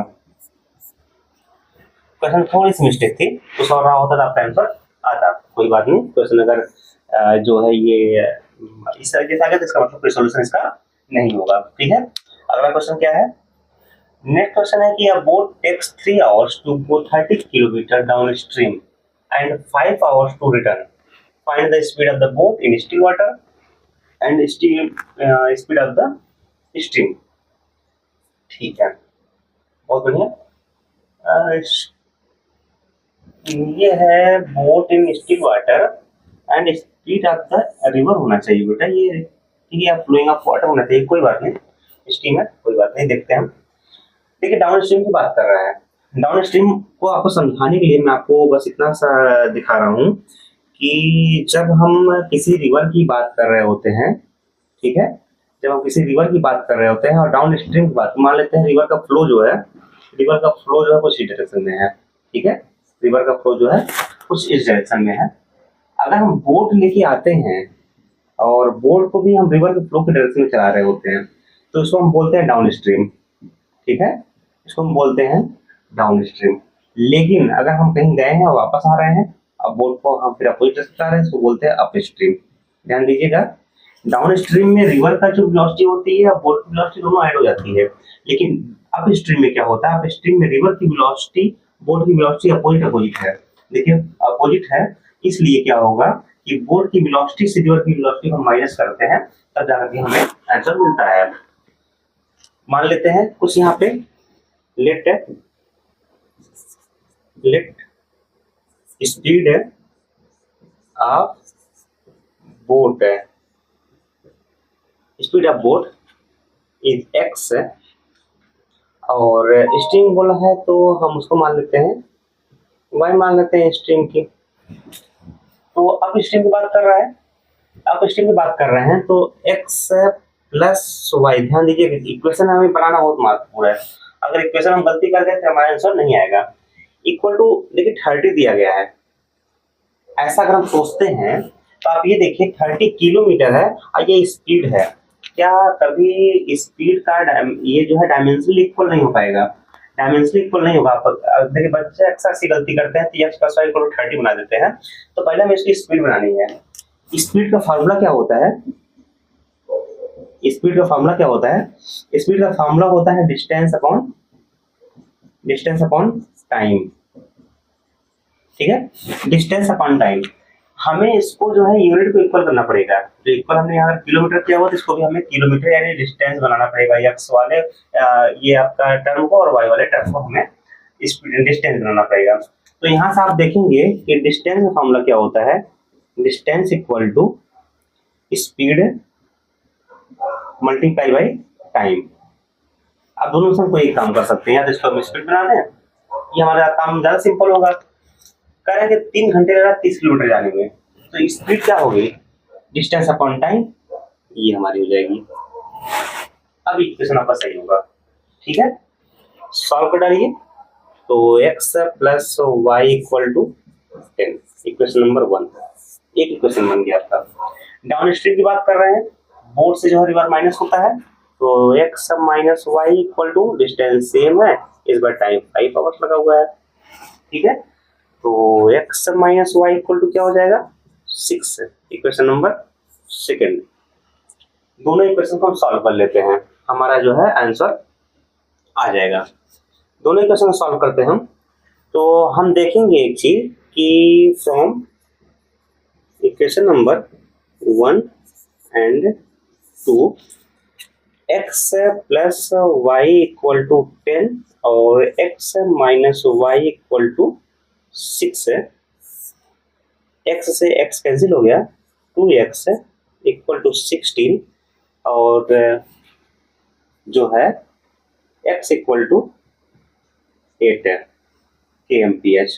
क्वेश्चन थोड़ी सी मिस्टेक थी, कुछ और रहा होता तो आपका आंसर आता, कोई बात नहीं। क्वेश्चन अगर जो है ये इस तरीके से आ गया तो इसका मतलब कोई सॉल्यूशन इसका नहीं होगा, ठीक है। अगला क्वेश्चन क्या है, नेक्स्ट क्वेश्चन है कि a boat takes 3 hours to go 30 kilometre down stream and 5 hours to return, find the speed of the boat in still water and speed of the stream. ठीक है, बहुत बढ़िया। ये है boat in still water and speed of the river होना चाहिए बेटा, ये ठीक है, फ्लोइंग ऑफ वाटर होना चाहिए, कोई बात नहीं, स्ट्रीम है, कोई बात नहीं, देखते हैं हम। देखिए डाउन स्ट्रीम की बात कर रहा है, डाउन स्ट्रीम को आपको समझाने के लिए मैं आपको बस इतना सा दिखा रहा हूँ कि जब हम किसी रिवर की बात कर रहे होते हैं, ठीक है, जब हम किसी रिवर की बात कर रहे होते हैं और डाउन स्ट्रीम की बात, मान लेते हैं रिवर का फ्लो जो है, रिवर का फ्लो जो है कुछ इस डायरेक्शन में है, ठीक है, रिवर का फ्लो जो है कुछ इस डायरेक्शन में है। अगर हम बोट लेके आते हैं और बोट को भी हम रिवर के फ्लो के डायरेक्शन में चला रहे होते हैं, तो इसको हम बोलते हैं डाउन स्ट्रीम, ठीक है, इसको हम बोलते हैं डाउन स्ट्रीम। लेकिन अगर हम कहीं गए हैं और वापस आ रहे हैं, अब बोट को हम फिर अपोजिट रास्ते चला रहे हैं, इसको बोलते हैं अप स्ट्रीम। ध्यान दीजिएगा, डाउन स्ट्रीम में रिवर का जो वेलोसिटी होती है और बोट की वेलोसिटी दोनों ऐड हो जाती है, लेकिन अप स्ट्रीम में क्या होता है, अप स्ट्रीम में रिवर की वेलोसिटी बोट की वेलोसिटी अपोजिट है। देखिए अपोजिट है, इसलिए क्या होगा कि बोट की वेलोसिटी से रिवर की वेलोसिटी को माइनस करते हैं, तब जाकर हमें आंसर मिलता है। मान लेते हैं कुछ यहाँ पे लेट स्पीड ऑफ बोट है, speed of boat is x है और स्ट्रीम बोला है तो हम उसको मान लेते हैं y, मान लेते हैं स्ट्रीम की। तो अब स्ट्रीम की बात कर रहा है, अब स्ट्रीम की बात कर रहे हैं तो x प्लस y, ध्यान दीजिए इक्वेशन हमें बनाना बहुत महत्वपूर्ण है, अगर इक्वेशन हम गलती कर गए तो हमारा आंसर नहीं आएगा। इक्वल टू देखिए 30 दिया गया है, ऐसा अगर हम सोचते हैं तो आप ये देखिए 30 किलोमीटर है और ये स्पीड है, क्या कभी स्पीड का ये जो है डायमेंशनल इक्वल नहीं हो पाएगा, डायमेंशनल इक्वल नहीं होगा। देखिए बच्चे अक्सर सी गलती करते हैं, तो x plus y equal to 30 बना देते हैं, तो पहले हमें इसकी स्पीड बनानी है। स्पीड का फार्मूला क्या होता है, स्पीड का फार्मूला क्या होता है, स्पीड का फार्मूला होता है डिस्टेंस अपॉन टाइम, ठीक है, डिस्टेंस अपॉन टाइम। हमें इसको जो है यूनिट को इक्वल करना पड़ेगा, जो इक्वल हमने यहाँ किलोमीटर किया हुआ तो इसको भी हमें किलोमीटर यानी डिस्टेंस बनाना पड़ेगा, x वाले ये आपका टर्म को और y वाले टर्म को हमें डिस्टेंस बनाना पड़ेगा। तो यहाँ से आप देखेंगे कि डिस्टेंस का फार्मूला क्या होता है, distance equal to speed multiply by time. अब दोनों से हम कोई एक काम कर सकते हैं, या तो इसको हम स्पीड बना दें, ये हमारा काम ज़्यादा सिंपल होगा। कह रहे हैं कि 3 घंटे लगा 30 किलोमीटर जाने में, तो स्पीड क्या होगी, डिस्टेंस अपॉन टाइम, ये हमारी हो जाएगी। अब इक्वेशन आपका सही होगा, ठीक है, सॉल्व कर डालिए। तो x plus y equal to 10, equation number 1, एक इक्वेशन बन गया आपका। डाउन स्ट्रीम की बात कर रहे हैं, बोट से जो है रिवर माइनस होता है, तो x minus y equal to distance same है, इस बार टाइम 5 आवर्स लगा हुआ है, ठीक है, तो x minus y equal to क्या हो जाएगा 6, इक्वेशन नंबर 2। दोनों इक्वेशन को हम सॉल्व कर लेते हैं, हमारा जो है आंसर आ जाएगा। दोनों इक्वेशन को सॉल्व करते हैं हम, तो हम देखेंगे एक चीज कि from equation number 1 and 2 x plus y equal to 10 और x minus y equal to 6 है। एक्स से एक्स कैंसिल हो गया, 2x इक्वल टू 16 और जो है x इक्वल टू 8 है kmph।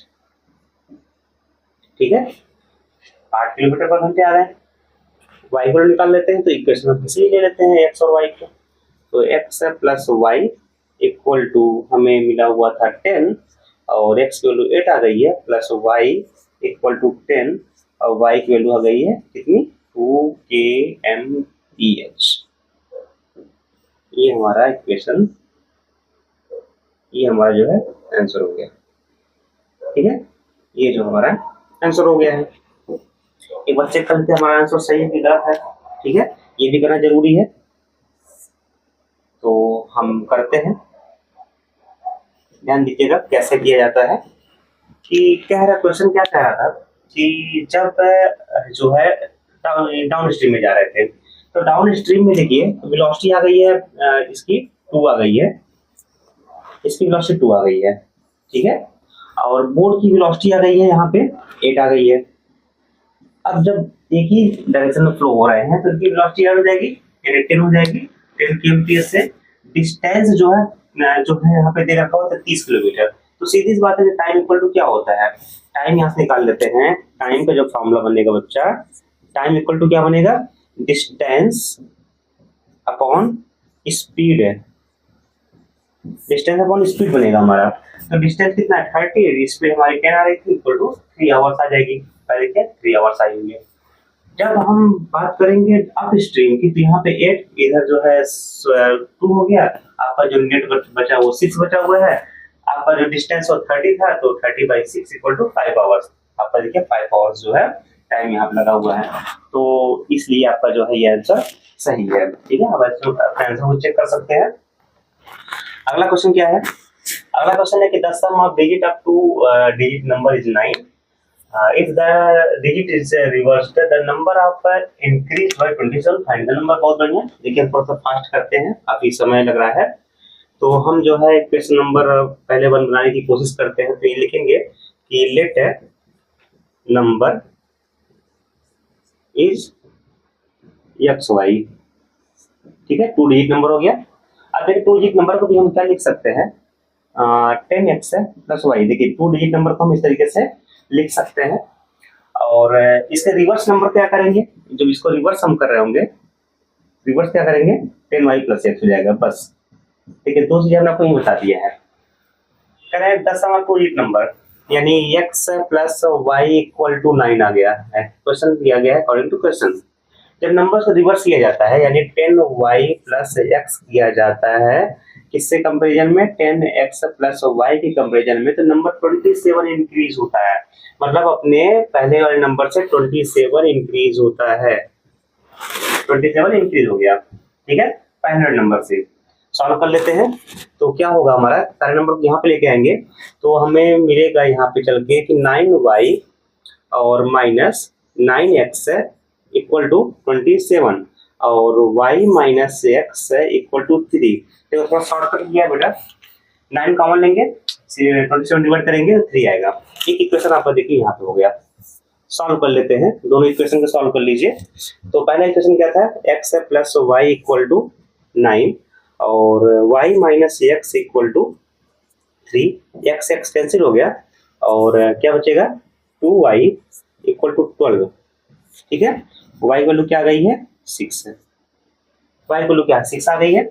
ठीक है, 8 किलोमीटर पर घंटे आ रहे हैं। y को निकाल लेते हैं तो इक्वेशन में किसी ले लेते हैं x और y को। तो x plus y equal to हमें मिला हुआ था 10 और x की वैल्यू 8 आ गई है, प्लस y इक्वल टू 10 और y की वैल्यू आ गई है कितनी, 2 kmph। ये हमारा इक्वेशन, ये हमारा जो है आंसर हो गया। ठीक है, ये जो हमारा आंसर हो गया है। एक बार चेक कर लेते हैं हमारा आंसर सही है कि गलत है। ठीक है, ये भी करना जरूरी है, तो हम करते हैं। ध्यान दीजिएगा कैसे किया जाता है। कि कह रहा क्वेश्चन क्या कह रहा था कि जब जो है डाउन स्ट्रीम में जा रहे थे, तो डाउन स्ट्रीम में देखिए वेलोसिटी आ गई है, इसकी 2 आ गई है, इसकी वेलोसिटी 2 आ गई है। ठीक है, और बोर्ड की वेलोसिटी आ गई है यहाँ पे 8 आ गई है। अब जब एक ही डायरेक्शन में फ्लो हो रहे हैं तो इनकी वेलोसिटी हो जाएगी, यानी 10 हो जाएगी। 10 kmph से डिस्टेंस जो है यहाँ पे दे रखा होता है 30 किलोमीटर। तो सीधी सी बात है कि टाइम इक्वल टू क्या होता है, टाइम यहाँ से निकाल लेते हैं। टाइम का जो फॉर्मूला बनेगा बच्चा, टाइम इक्वल टू क्या बनेगा, डिस्टेंस अपॉन स्पीड है, डिस्टेंस अपॉन स्पीड बनेगा हमारा। तो डिस्टेंस कितना है 30, स्पीड हमारी 10 आ रही थी, इक्वल टू 3 आवर्स आ जाएगी। पहले क्या 3 आवर्स आएंगे। जब हम बात करेंगे अप स्ट्रीम की, तो यहाँ पे 8, इधर जो है 2 हो गया, आपका जो नेट बचा वो 6 बचा हुआ है, आपका जो डिस्टेंस वो 30 था, तो 30/6 इक्वल टू 5 आवर्स। आपका देखिए 5 आवर्स जो है टाइम यहाँ पे लगा हुआ है, तो इसलिए आपका जो है ये आंसर सही है। ठीक है, अब आंसर को चेक कर सकते हैं। अगला क्वेश्चन क्या है, अगला क्वेश्चन है कि the sum of digit up two digit number is 9। If the digit is reversed, the number of increased by 27 find the number। बहुत बढ़िया, देखिए थोड़ा सा फास्ट करते हैं, काफी समय लग रहा है। तो हम जो है क्वेश्चन नंबर पहले बनाने की कोशिश करते हैं। तो ये लिखेंगे कि लेट नंबर इज XY। ठीक है, 2 डिजिट नंबर हो गया। अब देखिए 2 डिजिट नंबर को भी हम क्या लिख सकते हैं, 10x प्लस वाई। देखिए 2 डिजिट नंबर को हम इस तरीके से लिख सकते हैं। और इसके रिवर्स नंबर क्या करेंगे, जब इसको रिवर्स हम कर रहे होंगे, रिवर्स क्या करेंगे 10y प्लस x हो जाएगा बस। ठीक है, 2 चीजें हमने आपको ये बता दिया है। करें 10 2 डिजिट नंबर, यानी x plus y equal to 9 आ गया है। क्वेश्चन दिया गया है अकॉर्डिंग टू क्वेश्चन। जब नंबर को रिवर्स किया जाता है, यानी 10y प्लस x किया जाता है, किससे कंपैरिजन में, 10x प्लस y के कंपैरिजन में, तो नंबर 27 इंक्रीज होता है। मतलब अपने पहले वाले नंबर से 27 इंक्रीज होता है, 27 इंक्रीज हो गया। ठीक है, पहले नंबर से सॉल्व कर लेते हैं। तो क्या होगा हमारा, सारे नंबर को यहाँ पे लेके आएंगे तो हमें मिलेगा यहाँ पे चल के कि 9y और माइनस 9x इक्वल टू 27 और y minus x equal to 3। तो थोड़ा शॉर्टकट किया बेटा, 9 कॉमन लेंगे, 27 डिवाइड करेंगे तो 3 आएगा। एक इक्वेशन आपका देखिए यहाँ पे हो गया। सॉल्व कर लेते हैं, दोनों इक्वेशन को सॉल्व कर लीजिए। तो पहला इक्वेशन क्या था, x plus y equal to 9 और y minus x equal to 3। x cancel हो गया और क्या बचेगा 2y इक्वल टू 12। ठीक है, y वैल्यू क्या आ गई है 6 है, y वैल्यू क्या 6 आ गई है।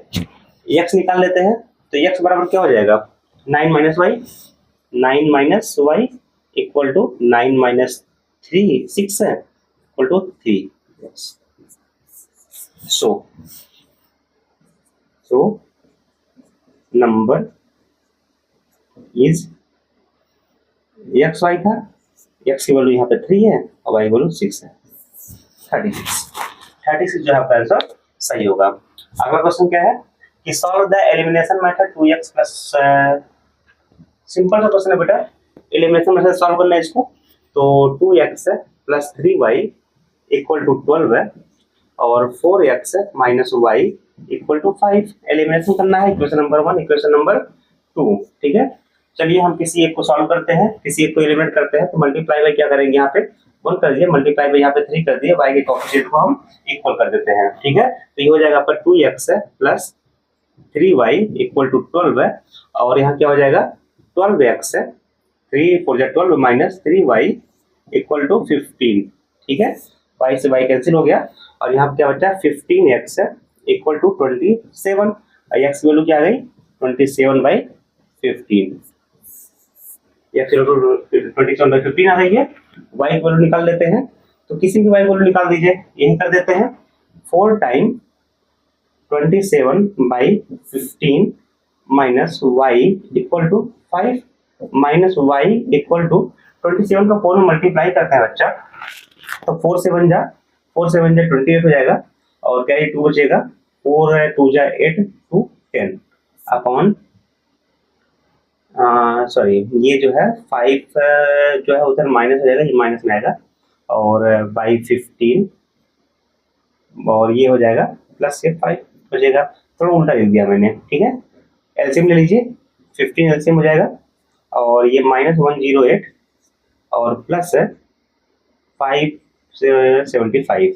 x निकाल लेते हैं, तो x बराबर क्या हो जाएगा 9 minus y, 9 minus y equal to 9 minus 3 6 है equal to 3। So number is XY था, x की वैल्यू यहाँ पे 3 है और y वैल्यू 6 है, 36 जो है आपका आंसर सही होगा। अगला क्वेश्चन क्या है कि solve the elimination method 2x plus, simple सा क्वेश्चन है बेटा, एलिमिनेशन मेथड सॉल्व करना है इसको। तो 2x plus 3y equal to 12 है और 4x minus y equal to 5। Elimination करना है इक्वेशन नंबर 1, इक्वेशन नंबर 2। ठीक है, चलिए हम किसी एक को सॉल्व करते हैं, किसी एक को एलिमिनेट करते हैं। तो मल्टीप्लाई बाय क्या करेंगे, यहाँ पे 1 कर दिए, मल्टीप्लाई बाय यहाँ पे 3 कर दिए, y के कोएफिशिएंट को हम इक्वल कर देते हैं। ठीक है, तो ये हो जाएगा पर 2x plus 3y equal to 12 है, और यहाँ क्या हो जाएगा 12x है, 3 4 जा 12 माइनस 3y इक्वल टू 15। ठीक है, y से y कैंसिल हो गया, और यहाँ पे क्या बचा 15x इक्वल टू 27, x की वैल्यू क्या आ गई 27/15, या फिर 27/15 आ गई है। y की वैल्यू निकाल लेते हैं, तो किसी की y की वैल्यू निकाल दीजिए, यही कर देते हैं 4 time 27/15 minus y equal to 5 minus y equal to 27 का 4 में मल्टीप्लाई करते हैं बच्चा, तो 4 7 जा 28 हो जाएगा, और क्या 2 बचेगा, 4 2 जा 8 2 10 अपॉन सॉरी ये जो है 5 जो है उधर माइनस हो जाएगा, ये माइनस में आएगा, और बाई 15, और ये हो जाएगा प्लस से 5 बचेगा, थोड़ा उल्टा लिख दिया मैंने। ठीक है, एलसीएम ले लीजिए, 15 एलसीएम हो जाएगा, और ये -108 और प्लस 575।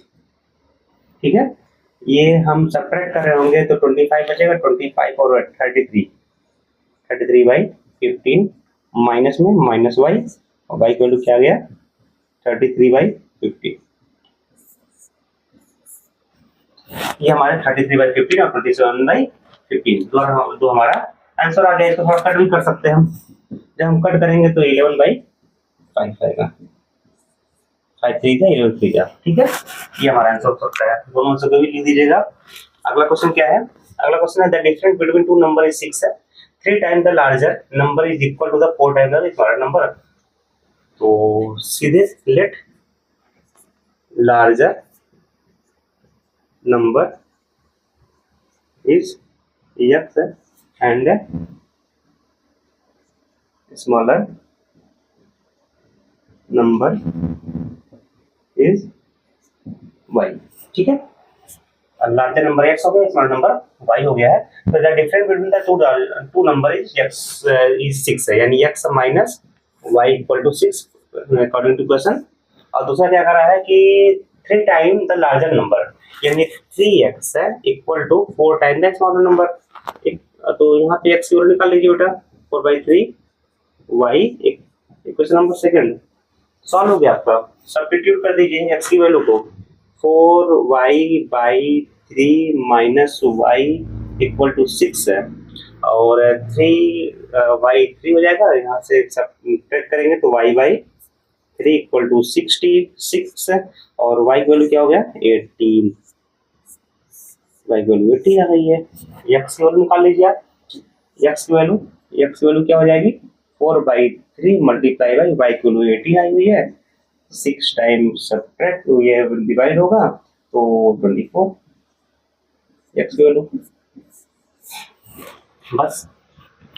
ठीक है, ये हम सब्ट्रैक्ट कर रहे होंगे तो 25 बचेगा, 25 और 33/15 माइनस में माइनस y, और y की वैल्यू क्या आ गया 33/15। ये हमारे 33/15 और 27/15 दो हमारा आंसर आ गया। इसको थोड़ा कट भी कर सकते हैं हम, जब हम कट करेंगे तो 11/5 आएगा, 5 3 का 11 3 का। ठीक है, ये हमारा आंसर हो सकता है, दोनों से कोई भी लिख दीजिएगा। अगला क्वेश्चन क्या है, अगला क्वेश्चन है the difference between two number is 6 है, 3 time the larger number is equal to the 4 time the smaller number. तो सीधे let larger number is x and smaller number is y। ठीक है, लार्जर नंबर x हो गया, smaller number y हो गया है। तो the difference between the two number is x is 6 है, यानी x minus y equal to 6 according to question. और दूसरा क्या कर रहा है कि 3 टाइम द लार्जर नंबर, यानी 3x है equal to 4 time the smaller number. तो यहाँ पे x की वैल्यू निकाल लीजिए बेटा, 4/3 y equation number second solve हो गया आपका। सब्स्टिट्यूट कर दीजिए x की वैल्यू को, 4y/3 minus y equal to 6 है, और 3y3 हो जाएगा, यहाँ से सब्ट्रैक्ट करेंगे तो y/3 इक्वल टू 66 है, और y की वैल्यू क्या हो गया 18, y की वैल्यू 18 आ गई है। x की वैल्यू निकाल लीजिए आप, x की वैल्यू क्या हो जाएगी 4/3 मल्टीप्लाई बाई y की वैल्यू 18 आई हुई है, 6 टाइम सब्ट्रैक्ट ये डिवाइड होगा तो 24 x की वैल्यू बस।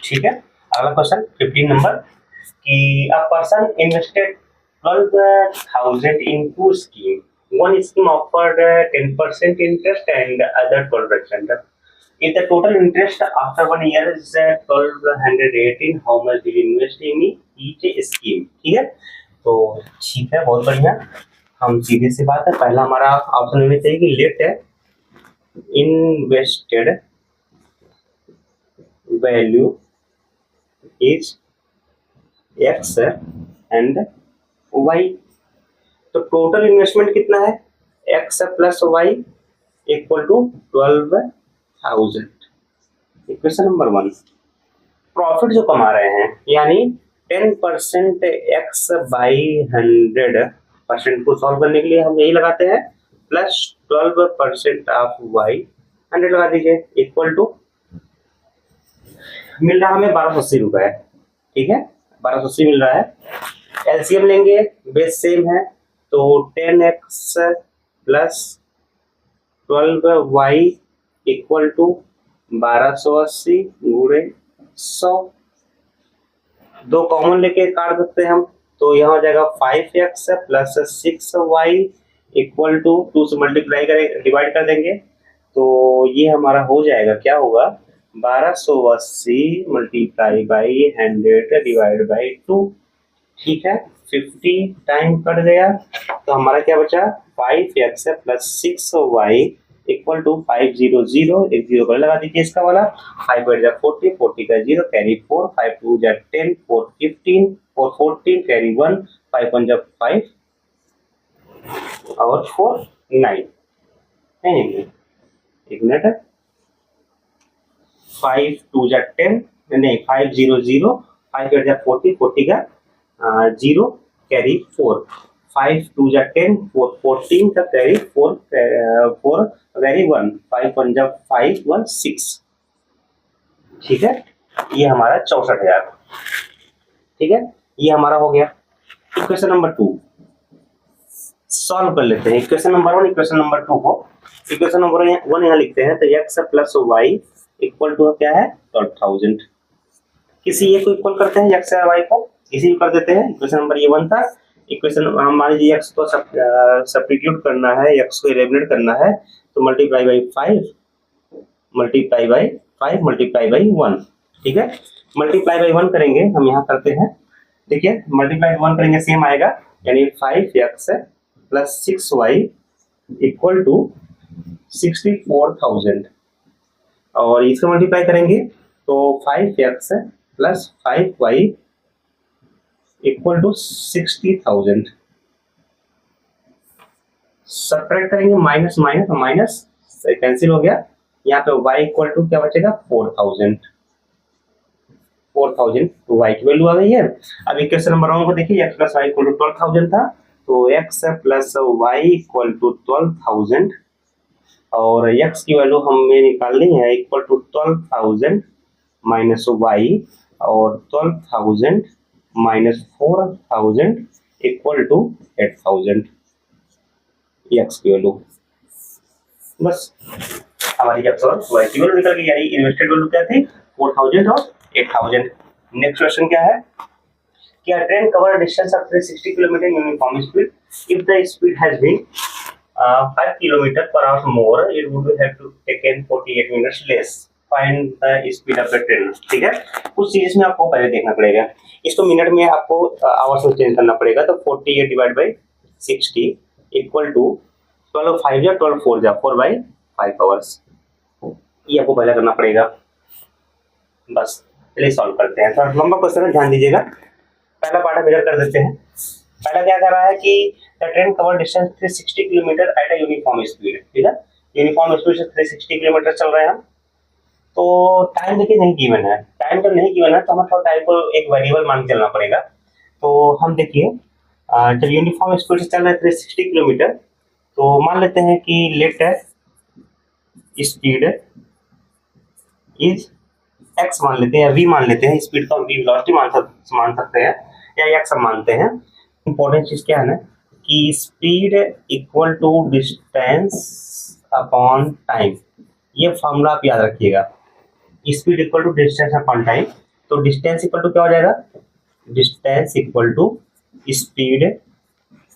ठीक है, अगला क्वेश्चन 15 नंबर कि a person invested 12,000 in two schemes. One scheme offered 10% interest and other 12%. If the total interest after 1 year is 1,218, how much did you invest in each scheme? ठीक है, तो ठीक है, बहुत बढ़िया। हम सीधे सी बात है, पहला हमारा ऑप्शन होना चाहिए कि लेट है invested value is x and y। तो टोटल इन्वेस्टमेंट कितना है x plus y equal to 12,000, equation number 1। Profit जो कमा रहे हैं यानी 10% x बाई 100% को सॉल्व करने के लिए हम यही लगाते हैं, प्लस 12% ऑफ y 100 लगा दीजिए, इक्वल टू मिल रहा हमें 1280 रुपए। ठीक है, 1280 मिल रहा है। एलसीएम लेंगे, बेस सेम है, तो 10x plus 12y equal to 1280 गुणे 100, दो कॉमन लेके काट सकते हैं हम, तो यहाँ हो जाएगा 5x plus 6y equal to 2 से मल्टीप्लाई करें डिवाइड कर देंगे, तो ये हमारा हो जाएगा, क्या होगा, 1280 मल्टीप्लाई बाई 100 डिवाइड बाई 2। ठीक है, 50 टाइम कट गया तो हमारा क्या बचा, 5x plus 6y equal to 500, एक जीरो कर लगा दीजिए इसका वाला, 5 8 जा 40, 40 का 0 कैरी 4, 5 2 जा 10, 4 15, 4 14 कैरी 1, 5 1 जा 5 और 4 9, नहीं एक मिनट, 5 2 जा 10, नहीं 5 0 0, 5 8 जा 40, 40 का 0 कैरी 4, 5 2 जा 10, 4 14 का कैरी 4 4 कैरी 1, 5 1 जा 5 1 6। ठीक है, ये हमारा 64,000। ठीक है, ये हमारा हो गया। इक्वेशन नंबर 2 सॉल्व कर लेते हैं। इक्वेशन नंबर 1 इक्वेशन नंबर 2 को, इक्वेशन नंबर 1 यहाँ लिखते हैं तो x plus y equal to क्या है 12,000। किसी एक को इक्वल करते हैं x और y को, इसी को कर देते हैं। इक्वेशन नंबर ये 1 था। इक्वेशन मान लीजिए x को सब्स्टिट्यूट करना है, x को एलिमिनेट करना है तो multiply by 5 multiply by 5 multiply by 1। ठीक है, मल्टीप्लाई बाई 1 करेंगे हम, यहाँ करते हैं। देखिए मल्टीप्लाई 1 करेंगे सेम आएगा, यानी 5x plus 6y equal to 64,000 और इसको मल्टीप्लाई करेंगे तो 5x plus 5y equal to 60,000। Subtract करेंगे, माइनस माइनस माइनस कैंसिल हो गया। यहाँ पे y इक्वल टू क्या बचेगा 4,000, 4,000 तो y की वैल्यू आ गई है। अब इक्वेशन नंबर 1 को देखिए, x plus y equal to 12,000 था तो x plus y equal to 12,000 और x की वैल्यू हमें निकालनी है इक्वल टू 12,000 माइनस वाई और 12,000 माइनस 4,000 इक्वल टू 8,000 x की वैल्यू। बस हमारी x और y की वैल्यू निकल गई, यानी इन्वेस्टेड वैल्यू क्या थी 4,000 और 8,000। नेक्स्ट क्वेश्चन क्या है कि a train cover a distance of 360 km in uniform speed. If the speed has been 5 km per hour more, it would have to taken 48 minutes less. Find the speed of the train. ठीक है, कुछ चीज में आपको पहले देखना पड़ेगा, इसको मिनट में आपको आवर्स में चेंज करना पड़ेगा। तो 48 डिवाइड बाई 60 इक्वल टू 12 5 जा 12 4 जा 4 बाई 5 आवर्स, ये आपको पहले करना पड़ेगा। बस चलिए सॉल्व करते हैं। थोड़ा लंबा क्वेश्चन है, ध्यान दीजिएगा। पहला पार्ट मेजर कर देते हैं। पहला क्या कर रहा है कि the train cover distance 360 kilometre at a uniform speed. ठीक है, यूनिफॉर्म स्पीड से 360 किलोमीटर चल रहे हैं हम। तो टाइम देखिए नहीं गिवन है, टाइम जब नहीं गिवन है तो हमें थोड़ा टाइम को एक वेरिएबल मान के चलना पड़ेगा। तो हम देखिए जब यूनिफॉर्म स्पीड से चल रहे हैं 360 किलोमीटर तो मान लेते हैं कि लेट स्पीड इज x मान लेते हैं या v मान लेते हैं, स्पीड को हम v वेलोसिटी मान सकते हैं या x हम मानते हैं। इंपॉर्टेंट चीज क्या है ना कि speed equal to distance upon time, ये फॉर्मूला आप याद रखिएगा। Speed equal to distance upon time, तो डिस्टेंस इक्वल टू क्या हो जाएगा, distance equal to speed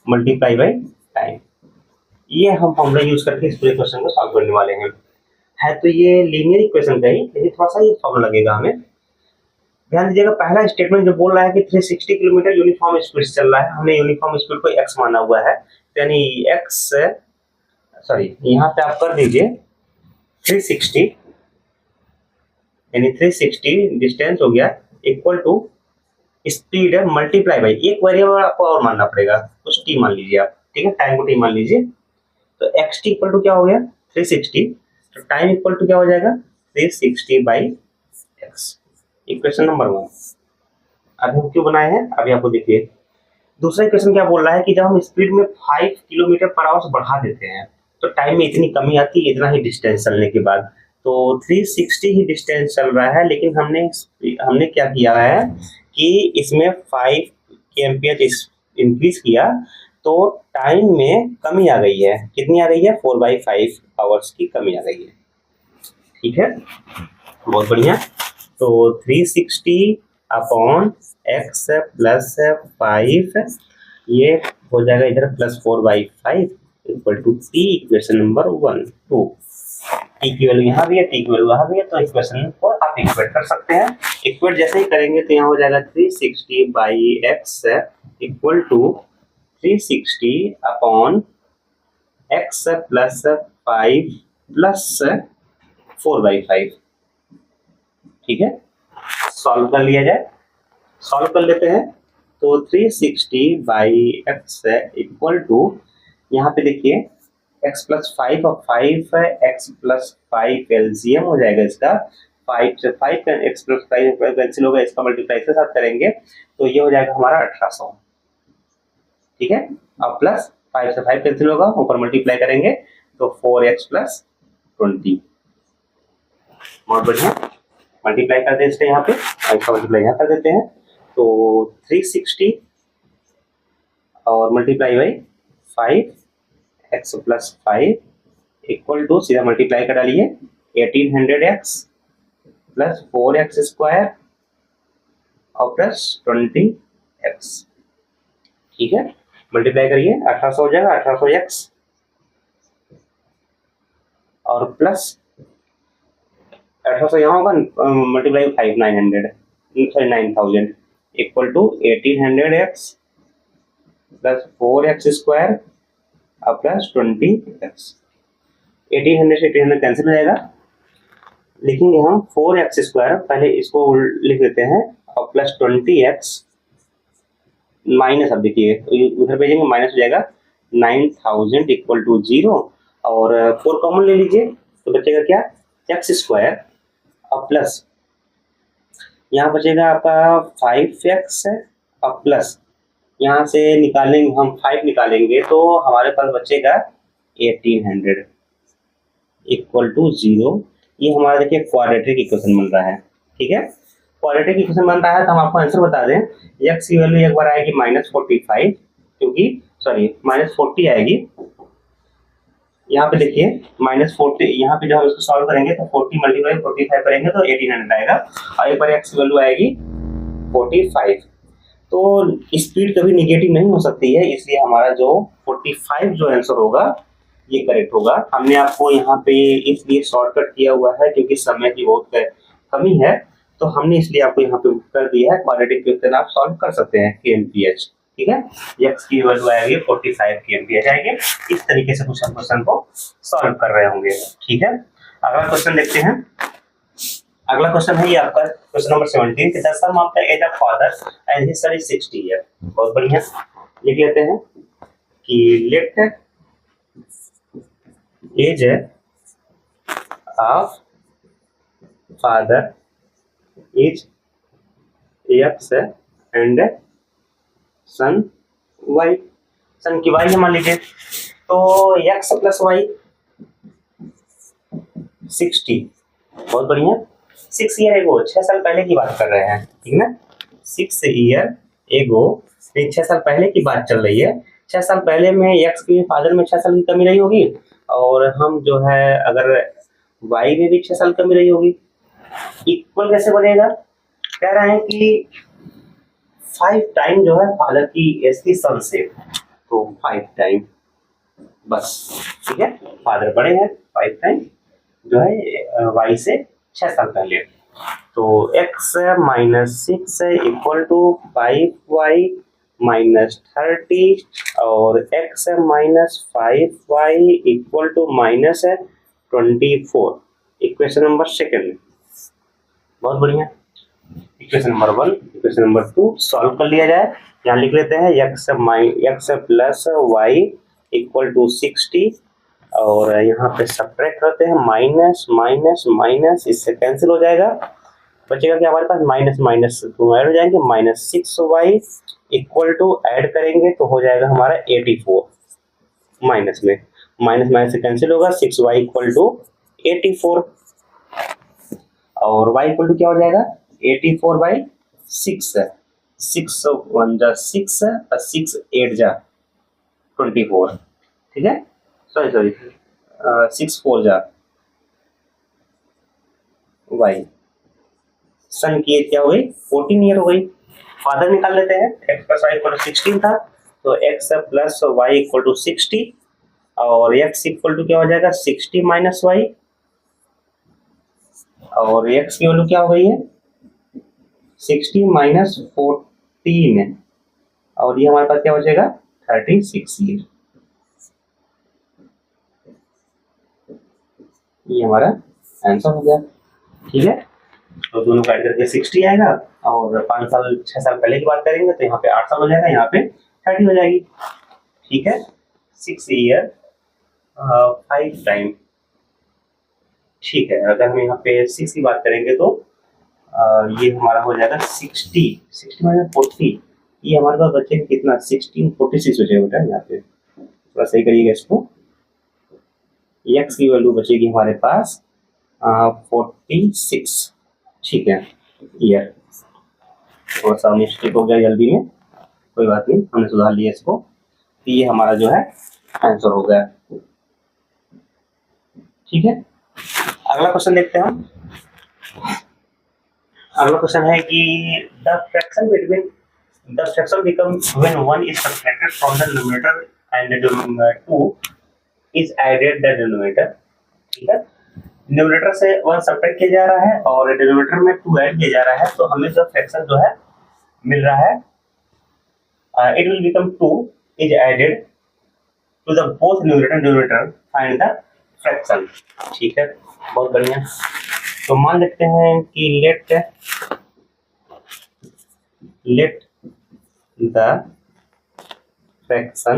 multiply by time. ये हम फॉर्मूला यूज करके इस पूरे क्वेश्चन को सॉल्व करने वाले हैं। है तो ये लीनियर इक्वेशन का ही, लेकिन थोड़ा सा ये फॉर्मूला लगेगा हमें। ध्यान दीजिएगा, पहला स्टेटमेंट जो बोल रहा है कि 360 किलोमीटर यूनिफॉर्म स्पीड से चल रहा है, हमने यूनिफॉर्म स्पीड को x माना हुआ है, यानी x सॉरी यहाँ पे आप कर दीजिए 360, यानी 360 डिस्टेंस हो गया equal to speed multiply by एक वेरिएबल आपको और मानना पड़ेगा, कुछ t मान लीजिए आप। ठीक है, टाइम को t मान लीजिए, तो xt इक्वल टू क्या हो गया 360, तो टाइम इक्वल टू क्या हो जाएगा 360 बाई x। इक्वेशन नंबर 1 अभी हम क्यों बनाए हैं अभी आपको देखिए। दूसरा इक्वेशन क्या बोल रहा है कि जब हम स्पीड में 5 किलोमीटर पर आवर बढ़ा देते हैं तो टाइम में इतनी कमी आती है, इतना ही डिस्टेंस चलने के बाद। तो 360 ही डिस्टेंस चल रहा है, लेकिन हमने क्या किया है कि इसमें 5 एम्पियर इंक्रीज किया तो टाइम में कमी आ गई है। कितनी आ गई है 4/5 आवर्स की कमी आ गई है। ठीक है, बहुत बढ़िया। तो 360 अपॉन x प्लस 5 ये हो जाएगा इधर plus 4/5 equal to t। Equation number 1 2। T की वैल्यू यहाँ भी है, टी की वैल्यू यहाँ भी है, तो इक्वेशन को आप इक्वेट कर सकते हैं। इक्वेट जैसे ही करेंगे तो यहाँ हो जाएगा 360 by x equal to 360 upon x plus 5 plus 4/5। ठीक है, सॉल्व कर लिया जाए, सॉल्व कर लेते हैं। तो 360 बाई एक्स इक्वल टू, यहाँ पे देखिए x प्लस 5 और 5 है, x प्लस 5 एलसीएम हो जाएगा इसका, 5 से 5 x प्लस 5 कैंसिल होगा, इसका मल्टीप्लाई के साथ करेंगे तो ये हो जाएगा हमारा 1800। ठीक है, अब प्लस 5 से 5 कैंसिल होगा, ऊपर मल्टीप्लाई करेंगे तो 4x प्लस 20। बहुत बढ़िया, मल्टीप्लाई कर देते हैं यहाँ पे, इसका मल्टीप्लाई यहाँ कर देते हैं तो 360 और multiply by 5 x plus 5 equal to, सीधा मल्टीप्लाई कर डालिए 1800x प्लस 4x स्क्वायर और प्लस 20x। ठीक है, मल्टीप्लाई करिए 1800 हो जाएगा, 1800x और प्लस 1800 यहाँ होगा, multiply 5 9000 equal to 1800x plus 4x square और प्लस 20x। 1800 से 1800 कैंसिल हो जाएगा, लिखेंगे हम 4x स्क्वायर, पहले इसको लिख लेते हैं, और प्लस 20x माइनस, अब देखिए उधर भेजेंगे माइनस हो जाएगा 9000 इक्वल टू 0, और 4 कॉमन ले लीजिए तो बचेगा क्या, x स्क्वायर और प्लस यहाँ बचेगा आपका 5x और प्लस यहाँ से निकालेंगे हम 5 निकालेंगे तो हमारे पास बचेगा 1800 इक्वल टू 0। ये हमारा देखिए क्वाड्रेटिक इक्वेशन बन रहा है। ठीक है, क्वाड्रेटिक इक्वेशन बन रहा है तो हम आपको आंसर बता दें, x की वैल्यू एक बार आएगी -45, क्योंकि सॉरी -40 आएगी। यहाँ पे देखिए -40, यहाँ पे जो हम इसको सॉल्व करेंगे तो 40 मल्टीप्लाई 45 करेंगे तो 1800 आएगा, और एक बार x की वैल्यू आएगी 45। तो स्पीड कभी निगेटिव नहीं हो सकती है, इसलिए हमारा जो 45 जो आंसर होगा ये करेक्ट होगा। हमने आपको यहाँ पे इसलिए शॉर्टकट किया हुआ है क्योंकि समय की बहुत कमी है, तो हमने इसलिए आपको यहाँ पे कर दिया है। क्वाड्रेटिक इक्वेशन आप सॉल्व कर सकते हैं kmph। ठीक है, x की वैल्यू आएगी 45 kmph आएगी। इस तरीके से कुछ हम क्वेश्चन को सॉल्व कर रहे होंगे। ठीक है, अगला क्वेश्चन देखते हैं। अगला क्वेश्चन है ये आपका क्वेश्चन नंबर 17 कि the sum of the age of father and his son is 60 year. बहुत बढ़िया, लिख लेते हैं कि let age of father is x and son y। Son की y है मान लीजिए, तो x प्लस y 60। बहुत बढ़िया, 6 ईयर एगो, 6 साल पहले की बात कर रहे हैं। ठीक ना, 6 ईयर एगो, 6 साल पहले की बात चल रही है। 6 साल पहले में x के फादर में 6 साल की कमी रही होगी, और हम जो है अगर y में भी 6 साल कमी रही होगी। इक्वल कैसे बनेगा, कह रहे हैं कि 5 टाइम जो है फादर की एज की सन से, तो 5 टाइम बस। ठीक है, फादर बड़े हैं, 5 टाइम जो है y से 6 साल पहले, तो x minus 6 equal to 5y minus 30, और x minus 5y equal to minus 24। Equation number second. बहुत बढ़िया, equation number 1, equation number 2 solve कर लिया जाए। यहाँ लिख लेते हैं x plus y equal to 60, और यहाँ पे सब्ट्रैक्ट करते हैं, माइनस माइनस माइनस, इससे कैंसिल हो जाएगा, बचेगा कि हमारे पास माइनस माइनस दोनों ऐड हो जाएंगे, -6y इक्वल टू ऐड करेंगे तो हो जाएगा हमारा 84। माइनस में माइनस माइनस से कैंसिल होगा, 6y इक्वल टू 84, और y इक्वल टू क्या हो जाएगा 84/6। 6 1 जा 6 और 6 8 जा 24। ठीक है, सॉरी 6 4 जा y। सन की एज क्या हो गई 14 ईयर हो गई। फादर निकाल लेते हैं, x plus y equal to 16 था, तो x plus y equal to 60, और x इक्वल टू क्या हो जाएगा 60 माइनस y, और x की वैल्यू क्या हो गई है 60 माइनस 14 और ये हमारे पास क्या बचेगा 36 ईयर। ये हमारा आंसर हो गया। ठीक है, तो दोनों का ऐड करके 60 आएगा और 5 साल 6 साल पहले की बात करेंगे तो यहाँ पे 8 साल हो जाएगा, यहाँ पे 30 हो जाएगी। ठीक है, 6 ईयर 5 टाइम। ठीक है, अगर हम यहाँ पे 6 की बात करेंगे तो ये हमारा हो जाएगा 60 माइनस 40, ये हमारे पास बचेगा कितना 1646 हो जाएगा बेटा। यहाँ पे थोड़ा सही करिएगा इसको, x की वैल्यू बचेगी हमारे पास 46। ठीक है, ईयर थोड़ा सा मिस्टेक हो गया जल्दी में, कोई बात नहीं, हमने सुधार लिया इसको। तो ये हमारा जो है आंसर हो गया। ठीक है, अगला क्वेश्चन देखते हैं हम। अगला क्वेश्चन है कि the fraction between the fraction become when 1 is subtracted from the numerator and 2 is added the denominator. ठीक है, न्यूमरेटर से 1 सबट्रैक्ट किया जा रहा है और डिनोमिनेटर में 2 ऐड किया जा रहा है, तो हमें जो फ्रैक्शन जो है मिल रहा है it will become 2 is added to the both numerator and denominator, find the fraction। ठीक है, बहुत बढ़िया। तो मान लेते हैं कि let the fraction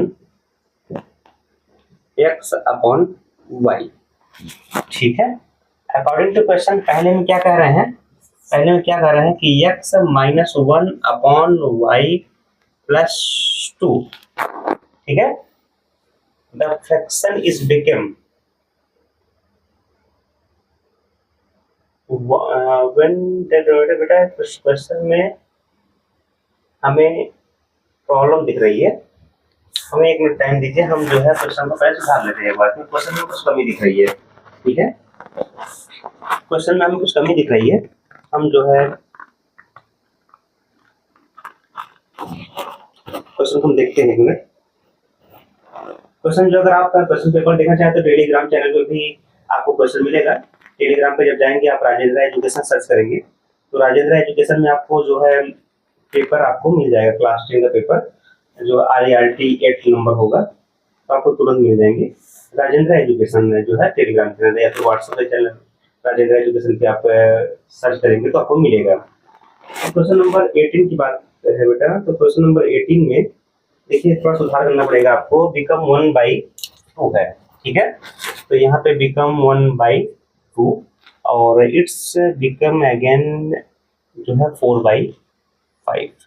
x upon y। ठीक है, अकॉर्डिंग टू क्वेश्चन पहले में क्या कह रहे हैं, पहले में क्या कह रहे हैं कि x minus 1 upon y plus 2। ठीक है, the fraction is become when the बेटा क्वेश्चन में हमें प्रॉब्लम दिख रही है, हमें 1 मिनट टाइम दीजिए, हम जो है क्वेश्चन को पहले सुधार लेते हैं। बाद में क्वेश्चन में कुछ कमी दिख रही है। ठीक है, क्वेश्चन में हमें कुछ कमी दिख रही है, हम जो है क्वेश्चन को हम देखते हैं। क्वेश्चन जो अगर आप क्वेश्चन पेपर देखना चाहें तो टेलीग्राम चैनल पर भी आपको क्वेश्चन मिलेगा। टेलीग्राम पे जब जाएंगे आप राजेंद्र एजुकेशन सर्च करेंगे तो राजेंद्र एजुकेशन में आपको जो है पेपर आपको मिल जाएगा, क्लास 10 का पेपर जो IRT 8 नंबर होगा, तो आपको तुरंत मिल जाएंगे। राजेंद्र एजुकेशन में जो है टेलीग्राम चैनल या फिर व्हाट्सएप पे चैनल राजेंद्र एजुकेशन पे आप सर्च करेंगे तो आपको मिलेगा। क्वेश्चन नंबर 18 की बात है बेटा, तो क्वेश्चन नंबर 18 में देखिए थोड़ा सुधार करना पड़ेगा आपको, बिकम 1/2 है। ठीक है, तो यहाँ पे बिकम 1/2 और इट्स बिकम अगेन जो है 4/5।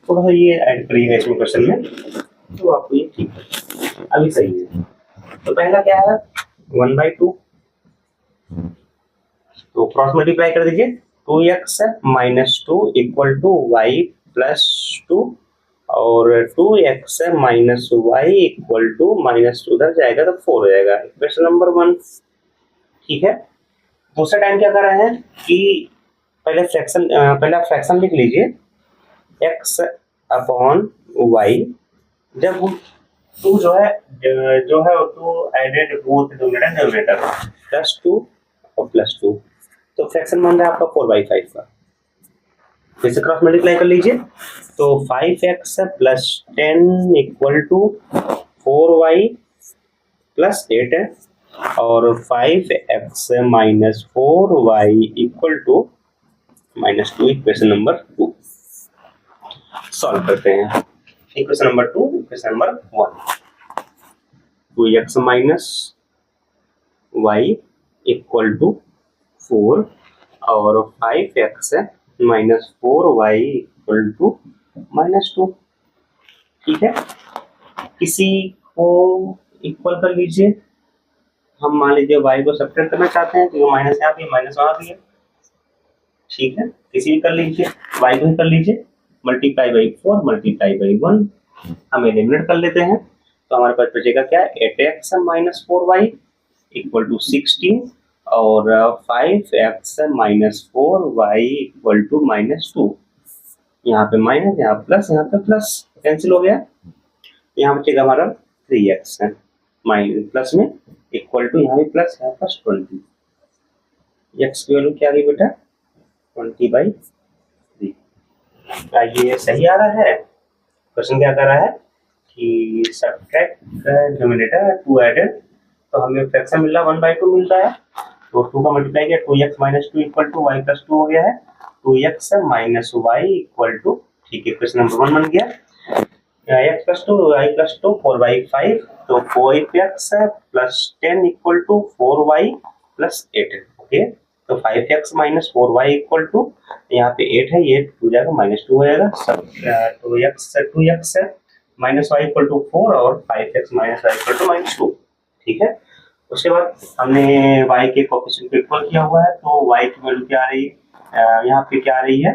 थोड़ा सा ये ऐड करिएगा इसमें क्वेश्चन में, तो आपको ये ठीक है, अभी सही है। तो पहला क्या है 1/2, तो क्रॉस मल्टीप्लाई कर दीजिए, 2x minus 2 equal to y plus 2 और 2x minus y equal to minus 2 उधर जाएगा तो 4 हो जाएगा, क्वेश्चन नंबर 1। ठीक है, दूसरा टाइम क्या कर रहे हैं कि पहले फ्रैक्शन लिख लीजिए x अपॉन वाई, जब 2 जो है तो एडेड बोथ डिनोमिनेटर प्लस 2 और प्लस 2, तो फ्रैक्शन बन रहा है आपका 4/5 का। जैसे क्रॉस मल्टीप्लाई कर लीजिए तो 5x plus 10 equal to 4y plus 8 है और 5x minus 4y equal to -2, equation number 2 solve करते हैं। Equation number 2, equation number 1, 2x minus y equal to 4 और 5x minus 4y equal to -2। ठीक है, किसी को इक्वल कर लीजिए, हम मान लीजिए y को सब्ट्रैक्ट करना चाहते हैं तो माइनस यहाँ पे माइनस वहाँ भी है। ठीक है, किसी भी कर लीजिए, y को ही कर लीजिए, मल्टीप्लाई बाई 4 मल्टीप्लाई बाई 1, हम एलिमिनेट कर लेते हैं तो हमारे पास बचेगा क्या 8x minus 4y equal to 16 और 5x minus 4y equal to -2। यहाँ पे माइनस, यहाँ प्लस कैंसिल हो गया, यहाँ बचेगा हमारा 3x है माइनस प्लस में इक्वल टू यहाँ भी प्लस, यहाँ प्लस 20, एक्स की वैल्यू क्या आ गई बेटा 20/3। क्या ये सही आ रहा है? क्वेश्चन क्या कर रहा है कि सब्ट्रैक्ट न्यूमरेटर टू एडेड, तो हमें फ्रैक्शन मिल रहा है 1/2 मिल रहा है, तो 2 का मल्टीप्लाई किया 2x minus 2 equal to y plus 2 हो गया है, 2x minus y equal to, ठीक है क्वेश्चन नंबर 1 बन गया। x प्लस 2 y प्लस 2 4/5, तो 4x plus 10 equal to 4y plus 8, okay. तो 5x minus 4y equal to, यहाँ पे 8 है, ये 2 जाएगा माइनस 2 हो जाएगा, सब 2x minus y equal to 4 और 5x minus y equal to minus 2, ठीक है। उसके बाद हमने y के कोएफिशिएंट को इक्वल किया हुआ है, तो y की वैल्यू क्या आ रही है, यहाँ पे क्या आ रही है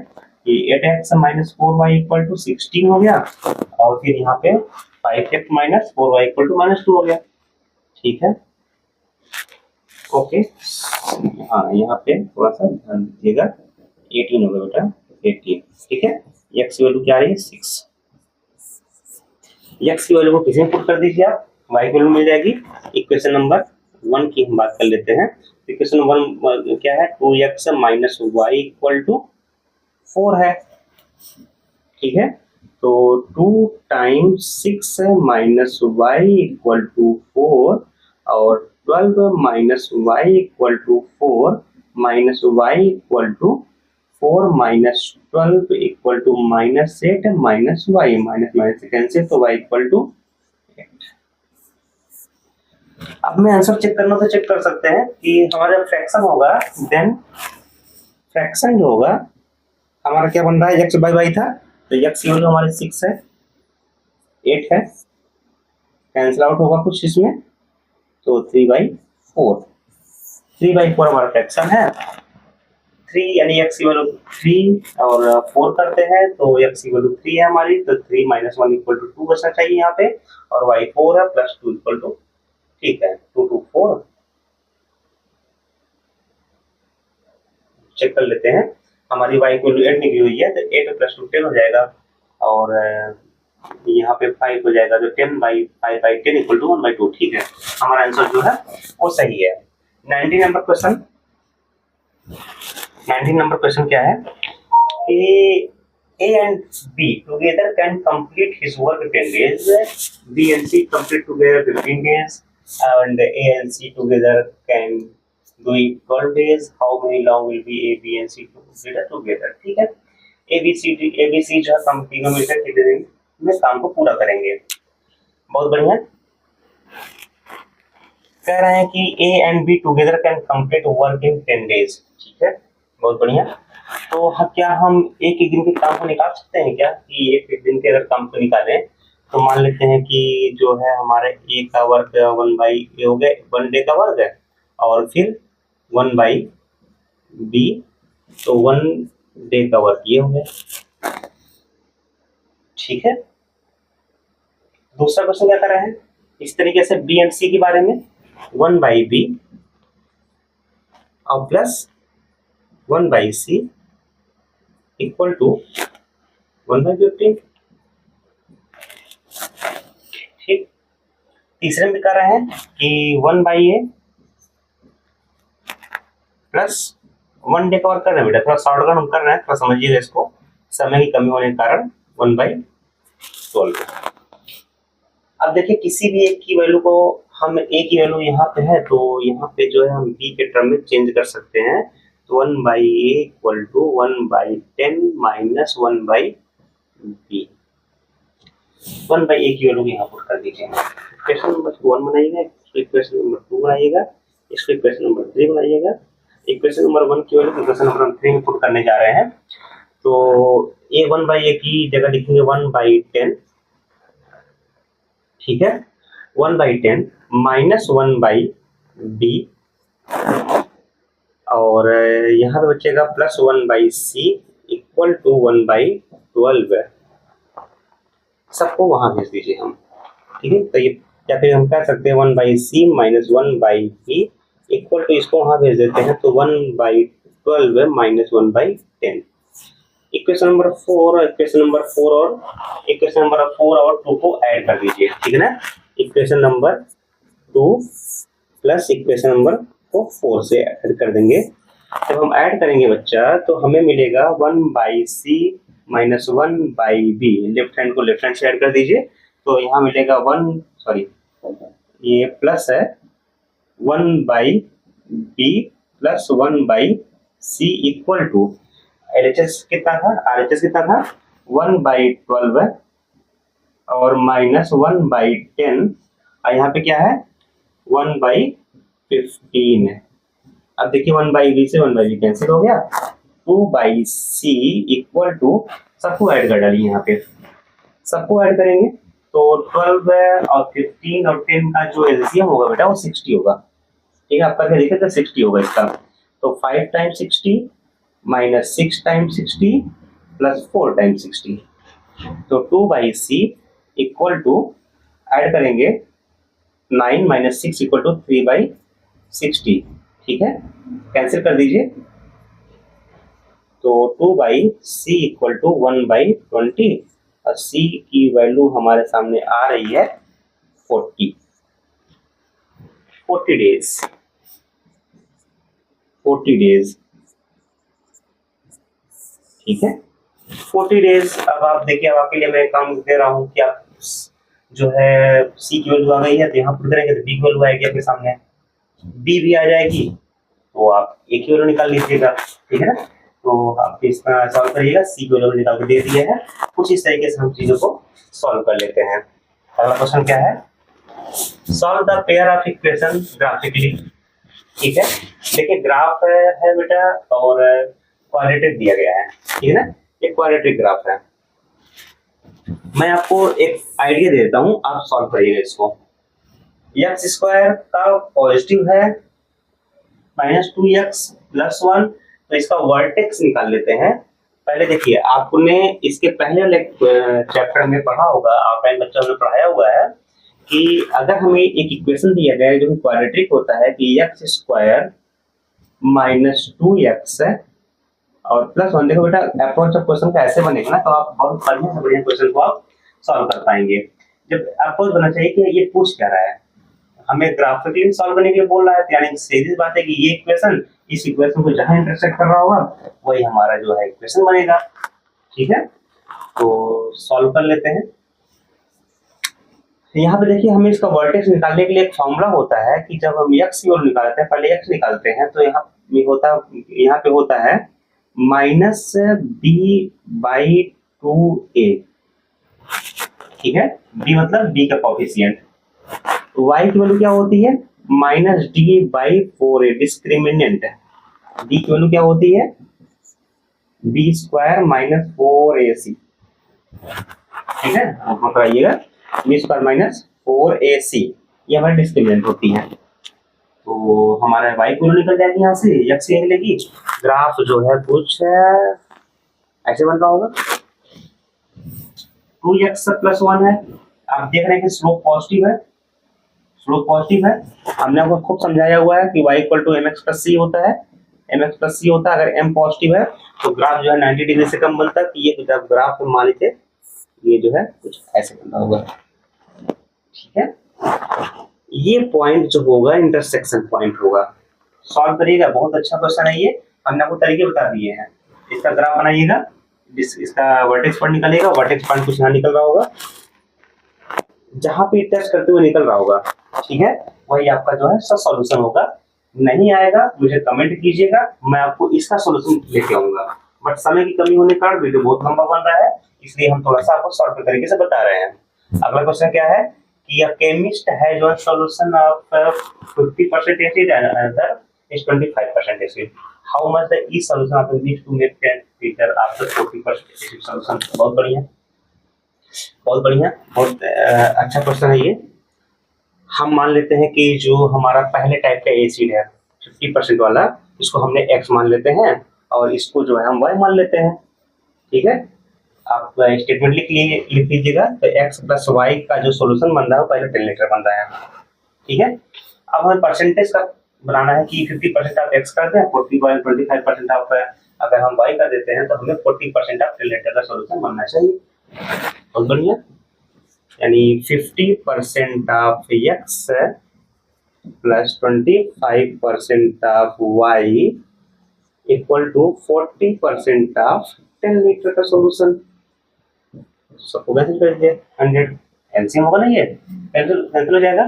कि 8x minus 4y equal to 16 हो गया, और फिर यहाँ पे 5x minus 4y equal to minus 2 हो गया, ठीक है, ओके। हाँ यहाँ पे थोड़ा सा ध्यान दीजिएगा, 18 हो गया बेटा, 18, ठीक है। x की वैल्यू क्या आ रही है 6, x की वैल्यू को किसी में पुट कर दीजिए आप, y की वैल्यू मिल जाएगी। इक्वेशन नंबर 1 की हम बात कर लेते हैं। इक्वेशन नंबर 1 क्या है, 2x minus y equal to 4 है, ठीक है। तो 2 times 6 minus y equal to 4 और 12 minus y equal to 4 minus y equal to 4 minus 12 equal to minus 8 minus y, minus minus से कैंसिल, तो वाई इक्वल टू 8। अब मैं आंसर चेक करना तो चेक कर सकते हैं कि हमारा फ्रैक्शन होगा, देन फ्रैक्शन जो होगा हमारा क्या बन रहा है, x बाई वाई था, तो x की वैल्यू हमारे 6 है, 8 है, कैंसिल आउट होगा कुछ इसमें, तो 3/4, 3/4 हमारा फ्रैक्शन है। 3 यानी x की वैल्यू 3 और 4 करते हैं, तो x की वैल्यू 3 है हमारी, तो 3 माइनस 1 इक्वल टू 2 बचना चाहिए यहाँ पे, और y 4 है प्लस 2 इक्वल टू, ठीक है, 2 2 4, चेक कर लेते हैं। हमारी y की वैल्यू 8 निकली हुई है, तो 8 प्लस 2 10 हो जाएगा, और यहाँ पे 5 हो जाएगा, तो 10/5/10 इक्वल टू 1/2, ठीक है। हमारा आंसर जो है वो सही है। 19 नंबर क्वेश्चन, 19 नंबर क्वेश्चन क्या है, A and B together can complete his work 10 days, B and C complete together 15 days, and A and C together can do it 12 days. How many long will be A, B and C together? ठीक है, A B C जो है हम तीनों मिलकर कितने दिन में काम को पूरा करेंगे। बहुत बढ़िया, कह रहे हैं कि A and B together can complete work in 10 days, ठीक है, बहुत बढ़िया। तो क्या हम एक एक दिन के काम को निकाल सकते हैं क्या, कि एक एक दिन के अगर काम को निकालें, तो मान लेते हैं कि जो है हमारा ए का वर्ग 1/a हो गया, 1 डे का वर्ग है, और फिर 1/b, तो 1 डे का वर्ग ये हो गया, ठीक है। दूसरा क्वेश्चन क्या कर रहे हैं, इस तरीके से बी एंड सी के बारे में, 1/b और प्लस 1/c इक्वल टू 1/15, ठीक। तीसरे में कर रहे हैं कि 1/a प्लस 1 डे का वर्क कर रहे हैं बेटा, थोड़ा शॉर्टकट हम कर रहे हैं, थोड़ा समझिएगा इसको, समय की कमी होने के कारण 1/12। अब देखिए किसी भी एक की वैल्यू को हम, ए की वैल्यू यहाँ पे है, तो यहाँ पे जो है हम बी के टर्म में चेंज कर सकते हैं, तो 1/a equal to 1/10 minus 1/b, 1/a की वैल्यू यहाँ पुट कर दीजिए। इक्वेशन नंबर 1 बनाइएगा, इक्वेशन नंबर 2 बनाइएगा, इसको इक्वेशन नंबर 3 बनाइएगा। इक्वेशन नंबर 1 की वैल्यू इक्वेशन नंबर 3 में पुट करने जा रहे हैं, तो a 1/a की जगह लिखेंगे 1/10, ठीक है, 1/10 माइनस 1/b, और यहाँ पे बचेगा प्लस 1/c इक्वल टू 1/12, सबको वहां भेज दीजिए हम, ठीक है। तो ये, या फिर हम कह सकते हैं 1/c minus 1/b equal to, इसको वहां भेज देते हैं, तो 1/12 minus 1/10। Equation number 4, equation number 4 और इक्वेशन नंबर 4 और 2 को ऐड कर दीजिए, ठीक है ना। Equation number 2 plus equation number को 4 से ऐड कर देंगे, जब हम ऐड करेंगे बच्चा तो हमें मिलेगा 1/c minus 1/b। Left hand को लेफ्ट हैंड से ऐड कर दीजिए, तो यहाँ मिलेगा ये प्लस है 1/b plus 1/c equal to LHS कितना था, RHS कितना था 1/12 है और माइनस 1/10 और यहाँ पे क्या है 1/15 है। अब देखिए 1/b से 1/b कैंसिल हो गया, 2/c इक्वल टू सबको ऐड कर डालिए, यहाँ पे सबको ऐड करेंगे तो 12 है और 15 और 10 का जो एलसीएम होगा बेटा वो 60 होगा। ठीक है, आप करके देखिए तो 60 होगा इसका। तो 5 times 60 minus 6 times 60 plus 4 times 60, तो 2/c इक्वल टू ऐड करेंगे 9 माइनस 6 इक्वल टू 3/60। ठीक है, कैंसिल कर दीजिए, तो 2/c इक्वल टू 1/20 और c की वैल्यू हमारे सामने आ रही है 40 डेज। 40 डेज, ठीक है 40 डेज। अब आप देखिए, अब आपके लिए मैं काम दे रहा हूँ कि आप जो है सी की वैल्यू आ गई है तो यहाँ पुट करेंगे तो बी की वैल्यू आएगी आपके सामने, बी भी आ जाएगी तो आप ए की वैल्यू निकाल लीजिएगा। ठीक है ना, तो आप इसका सॉल्व करिएगा, सी की वैल्यू निकाल के दे दिए है। कुछ इस तरीके से हम चीजों को सॉल्व कर लेते हैं। अगला क्वेश्चन क्या है, solve the pair of equation graphically. ठीक है, देखिए ग्राफ है बेटा और क्वाड्रेटिक दिया गया है, ठीक है ना, एक क्वाड्रेटिक ग्राफ है। मैं आपको एक आइडिया देता हूं, आप सॉल्व करिएगा इसको। एक्स स्क्वायर का पॉजिटिव है -2x प्लस 1, तो इसका वर्टेक्स निकाल लेते हैं। पहले देखिए, आपने इसके पहले चैप्टर में पढ़ा होगा, ऑफलाइन बच्चों ने पढ़ाया हुआ है कि अगर हमें एक इक्वेशन दिया गया है जो क्वाड्रेटिक होता है कि एक्स स्क्वायर -2x है और प्लस 1, देखो बेटा अप्रोच ऑफ क्वेश्चन का ऐसे बनेगा ना तो आप बहुत बढ़िया से बढ़िया क्वेश्चन को आप सॉल्व कर पाएंगे। जब अप्रोच बनना चाहिए कि ये पूछ क्या रहा है, हमें ग्राफिकली सॉल्व करने के लिए बोल रहा है, यानी सीधी बात है कि ये इक्वेशन इस इक्वेशन को जहां इंटरसेक्ट कर रहा होगा वही हमारा जो है इक्वेशन बनेगा। ठीक है, तो सॉल्व कर लेते हैं। यहाँ पे देखिए, हमें इसका वर्टेक्स निकालने के लिए एक फॉर्मूला होता है कि जब हम x की वैल्यू निकालते हैं, पहले x निकालते हैं तो यहाँ पे होता है -b/2a। ठीक है, b मतलब b का कोएफिशिएंट, y की वैल्यू क्या होती है -d/4a, डिस्क्रिमिनेंट है। d की वैल्यू क्या होती है b² - 4ac। ठीक है, आप बताइएगा b² - 4ac, ये हमारी डिस्क्रिमिनेंट होती है। तो हमारा y की वैल्यू निकल जाएगी, यहाँ से x से निकलेगी। ग्राफ जो है कुछ ऐसे बन रहा होगा, 2x + 1 है। आप देख रहे हैं कि स्लोप पॉजिटिव है, स्लोप पॉजिटिव है। हमने आपको खूब समझाया हुआ है कि y = mx + c होता है, mx + c होता है। अगर m पॉजिटिव है तो ग्राफ जो है 90 डिग्री से कम बनता है। तो ये जब ग्राफ मान लीजिए ये जो है कुछ ऐसे बनता होगा। ठीक है, ये पॉइंट जो होगा इंटरसेक्शन पॉइंट होगा। सॉल्व करिएगा, बहुत अच्छा क्वेश्चन है ये, हमने आपको तरीके बता दिए हैं। इसका ग्राफ बनाइएगा, इसका वर्टेक्स पॉइंट निकालिएगा, वर्टेक्स पॉइंट कुछ यहाँ निकल रहा होगा, जहां पे टच करते हुए निकल रहा होगा। ठीक है, वही आपका जो है सॉल्यूशन होगा। नहीं आएगा मुझे कमेंट कीजिएगा, मैं आपको इसका सॉल्यूशन लेके आऊंगा। बट समय की कमी होने के कारण वीडियो बहुत लंबा बन रहा है, इसलिए हम थोड़ा सा आपको शॉर्ट तरीके से बता रहे हैं। अगला क्वेश्चन क्या है कि a chemist has one solution of 50% acid and another is 25% acid. How much the each solution of needs to make 10 liter after 40% acid solution? बहुत बढ़िया, बहुत बढ़िया, बहुत अच्छा क्वेश्चन है ये। हम मान लेते हैं कि जो हमारा पहले टाइप का एसिड है 50% वाला, इसको हमने x मान लेते हैं और इसको जो है हम y मान लेते हैं। ठीक है, आप स्टेटमेंट लिख लीजिएगा। तो x + y का जो सॉल्यूशन बन रहा है वो पहले 10 लीटर बन रहा है। ठीक है, अब हमें परसेंटेज का बनाना है कि 50% आप x कर दें, 25% आप अगर हम y कर देते हैं तो हमें 40% ऑफ 10 लीटर का सॉल्यूशन बनना चाहिए। बहुत बढ़िया, यानी 50% of x + 25% of y equal to 40% of 10 litre का सोल्यूशन। सबको कैंसिल कर दिया, 100 एलसीएम होगा ना, ये कैंसिल कैंसिल हो जाएगा।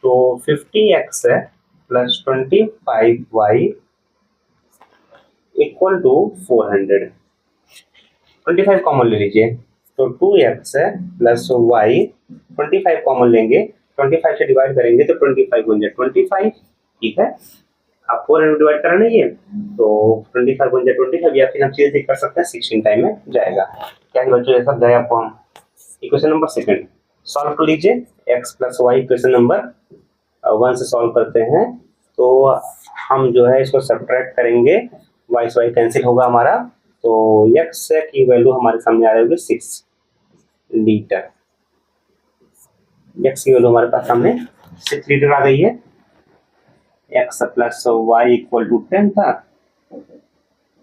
तो 50x है plus 25y equal to 400। 25 common ले लीजिए, तो 2x है प्लस y, 25 कॉमन लेंगे, 25 से डिवाइड करेंगे तो 25 बन जाए 25, ठीक है। आप 400 डिवाइड करा नहीं है, तो 25 बन जाए 25, या फिर हम सीधे कर सकते हैं 16 टाइम में जाएगा। क्या है बच्चों, ऐसा गया आपको हम। इक्वेशन नंबर सेकंड सॉल्व कर लीजिए, x plus y equation number 1 से सॉल्व करते हैं, तो हम जो है इसको सब्ट्रैक्ट करेंगे, y से y कैंसिल होगा हमारा, तो x की वैल्यू हमारे सामने आ रही होगी 6 लीटर। x की वैल्यू हमारे पास सामने 6 लीटर आ गई है। x plus y equal to 10 था,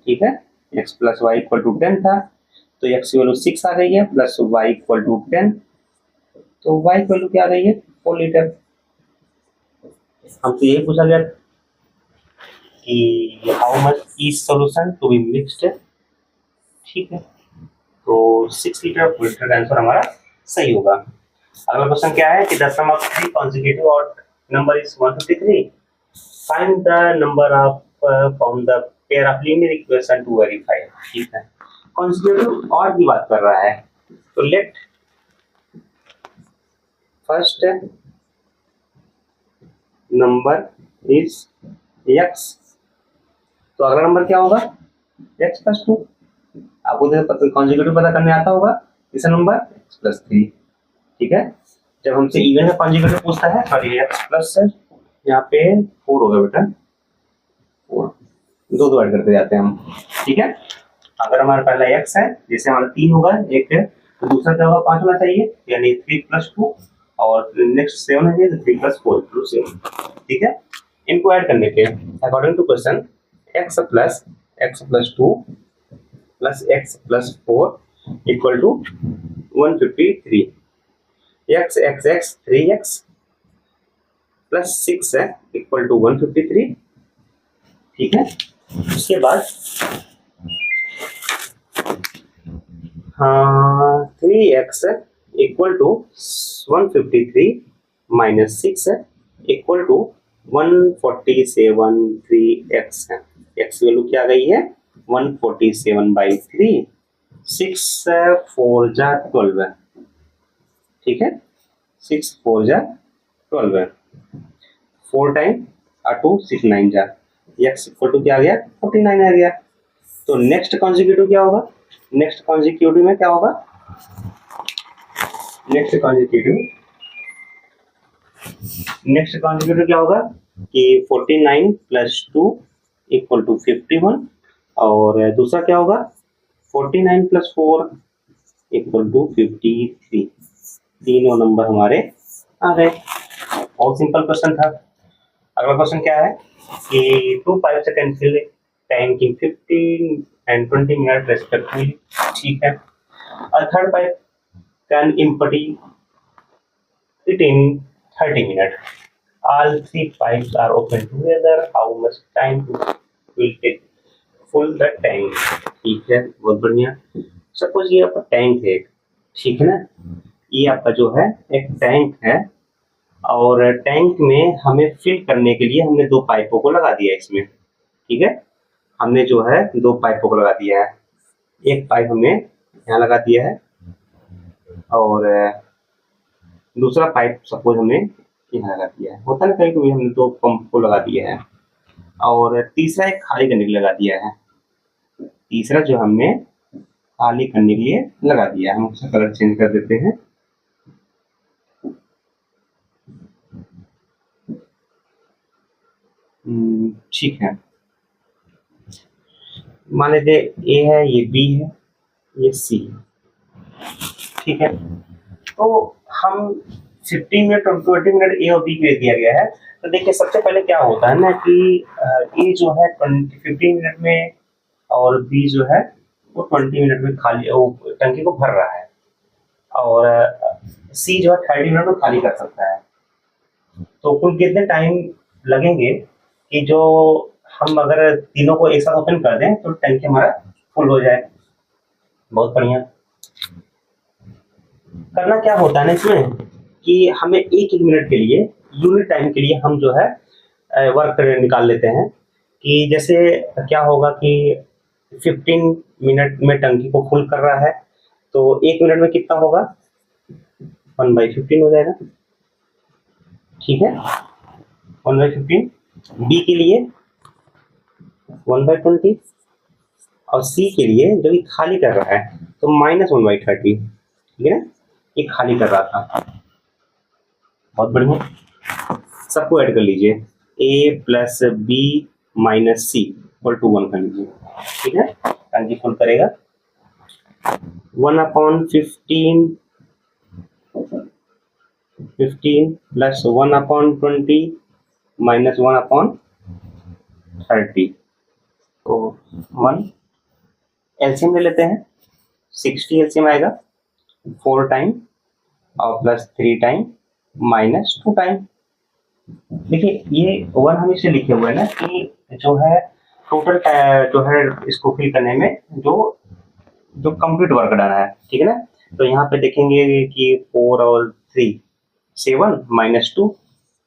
ठीक है, x plus y equal to 10 था, तो x की वैल्यू 6 आ गई है, प्लस y इक्वल टू 10, तो y की वैल्यू क्या आ गई है 4 लीटर। हमसे यही पूछा गया कि how much is solution to be mixed, ठीक है, तो 6 लीटर 4 लीटर का आंसर हमारा सही होगा। अगला क्वेश्चन क्या है कि the sum of 3 consecutive odd number is 153, find the number of from the pair of linear equation to verify, ठीक है, consecutive odd की बात कर रहा है, तो let first number is x, तो अगला नंबर क्या होगा x प्लस 2। आपको कॉन्जिक्यूटिव पता करने आता होगा, तीसरा नंबर x प्लस 3, ठीक है। जब हमसे इवन का कॉन्जिक्यूटिव पूछता है, सॉरी x प्लस यहाँ पे 4 होगा बेटा, 4 दो ऐड करते जाते हैं हम, ठीक है। अगर हमारा पहला x है, जैसे हमारा 3 होगा एक है, तो दूसरा क्या होगा 5 होना चाहिए, यानी 3 प्लस 2, और नेक्स्ट 7 है तो 3 प्लस 4 इक्वल 7, ठीक है। इनको ऐड करने के according to question x plus 2 plus x plus 4 equal to 153, x 3x plus 6 है इक्वल टू 153, ठीक है। उसके बाद हाँ 3x इक्वल टू 153 माइनस 6 है इक्वल टू 147 3x है, x वैल्यू क्या आ गई है 147/3, 6 4 जा 12 है, ठीक है, 6 4 जा 12 है, 4 टाइम 2 6 9 जा, x इक्वल टू क्या आ गया 49 आ गया। तो नेक्स्ट कॉन्जिक्यूटिव क्या होगा, नेक्स्ट कॉन्जिक्यूटिव में क्या होगा, नेक्स्ट कॉन्जिक्यूटिव क्या होगा कि 49 प्लस 2 इक्वल टू 51, और दूसरा क्या होगा 49 प्लस 4 इक्वल टू 53, तीनों नंबर हमारे आ गए। बहुत सिंपल क्वेश्चन था। अगला क्वेश्चन क्या है कि 2 pipes can fill tank in 15 and 20 minutes respectively, ठीक है। A third pipe can empty it in 30 minutes. All 3 pipes are open together. How much time will take full the tank? ठीक है, बहुत बढ़िया। सपोज ये आपका टैंक है, ठीक है ना, ये आपका जो है एक टैंक है, और टैंक में हमें फिल करने के लिए हमने 2 पाइपों को लगा दिया इसमें, ठीक है। हमने जो है 2 पाइपों को लगा दिया है, एक पाइप हमने यहाँ लगा दिया है, और दूसरा पाइप सपोज हमने यहाँ लगा दिया है, होता है ना कहीं कभी हमने 2 पंप को लगा दिया है, और तीसरा एक खाली करने के लिए लगा दिया है, तीसरा जो हमने खाली करने के लिए लगा दिया है, हम उसका कलर चेंज कर देते हैं। ठीक है, मान लीजिए ए है, ये बी है, ये सी है, ठीक है। तो हम 15 मिनट और 20 मिनट ए और बी के लिए दिया गया है, तो देखिए सबसे पहले क्या होता है ना कि ए जो है 15 मिनट में, और बी जो है वो 20 मिनट में खाली वो टंकी को भर रहा है, और सी जो है 30 मिनट में खाली कर सकता है। तो कुल कितने टाइम लगेंगे कि जो हम अगर तीनों को एक साथ ओपन कर दें तो टंकी हमारा फुल हो जाए। बहुत बढ़िया। करना क्या होता है ना इसमें कि हमें एक एक मिनट के लिए, यूनिट टाइम के लिए हम जो है वर्क निकाल लेते हैं कि जैसे क्या होगा कि 15 मिनट में टंकी को फुल कर रहा है तो एक मिनट में कितना होगा, 1/15 हो जाएगा। ठीक है, 1/15। बी के लिए 1/20 और सी के लिए जो कि खाली कर रहा है तो -1/30। ठीक है ना, ये खाली कर रहा था। बहुत बढ़िया। सबको ऐड कर लीजिए, a plus b minus c equal to 1 कर लीजिए। ठीक है, टंकी फुल करेगा। 1/15 प्लस 1/20 माइनस 1/30 तो 1। एलसीएम ले लेते हैं, 60 एलसीएम आएगा, 4 टाइम और प्लस 3 टाइम माइनस 2 टाइम। देखिए ये 1 हम इसे लिखे हुए हैं ना कि जो है टोटल जो है इसको फिल करने में जो जो कंप्लीट वर्क डन है। ठीक है ना, तो यहाँ पे देखेंगे कि 4 और 3 7 माइनस 2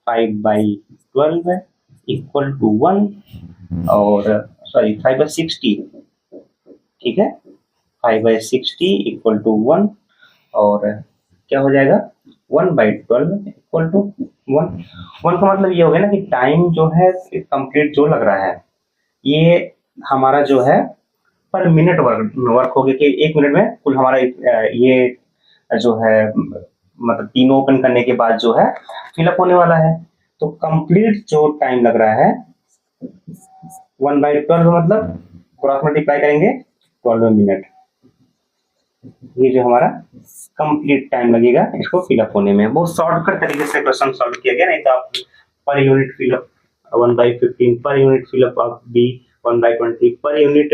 5/12 है इक्वल टू 1 और सॉरी 5/60। ठीक है, 5/60 इक्वल टू 1 और क्या हो जाएगा 1/12 इक्वल टू 1। 1 का मतलब ये हो गया ना कि टाइम जो है कंप्लीट जो लग रहा है ये हमारा जो है पर मिनट वर्क हो गया कि 1 मिनट में कुल हमारा ये जो है मतलब तीनों ओपन करने के बाद जो है फिलअप होने वाला है। तो कंप्लीट जो टाइम लग रहा है 1/12 मतलब क्रॉस मल्टीप्लाई करेंगे 12 मिनट, ये जो हमारा कंप्लीट टाइम लगेगा इसको फिलअप होने में। बहुत शॉर्टकट तरीके से क्वेश्चन सॉल्व किया गया, नहीं तो आप per unit fill up 1/15, per unit fill up of B 1/20, per unit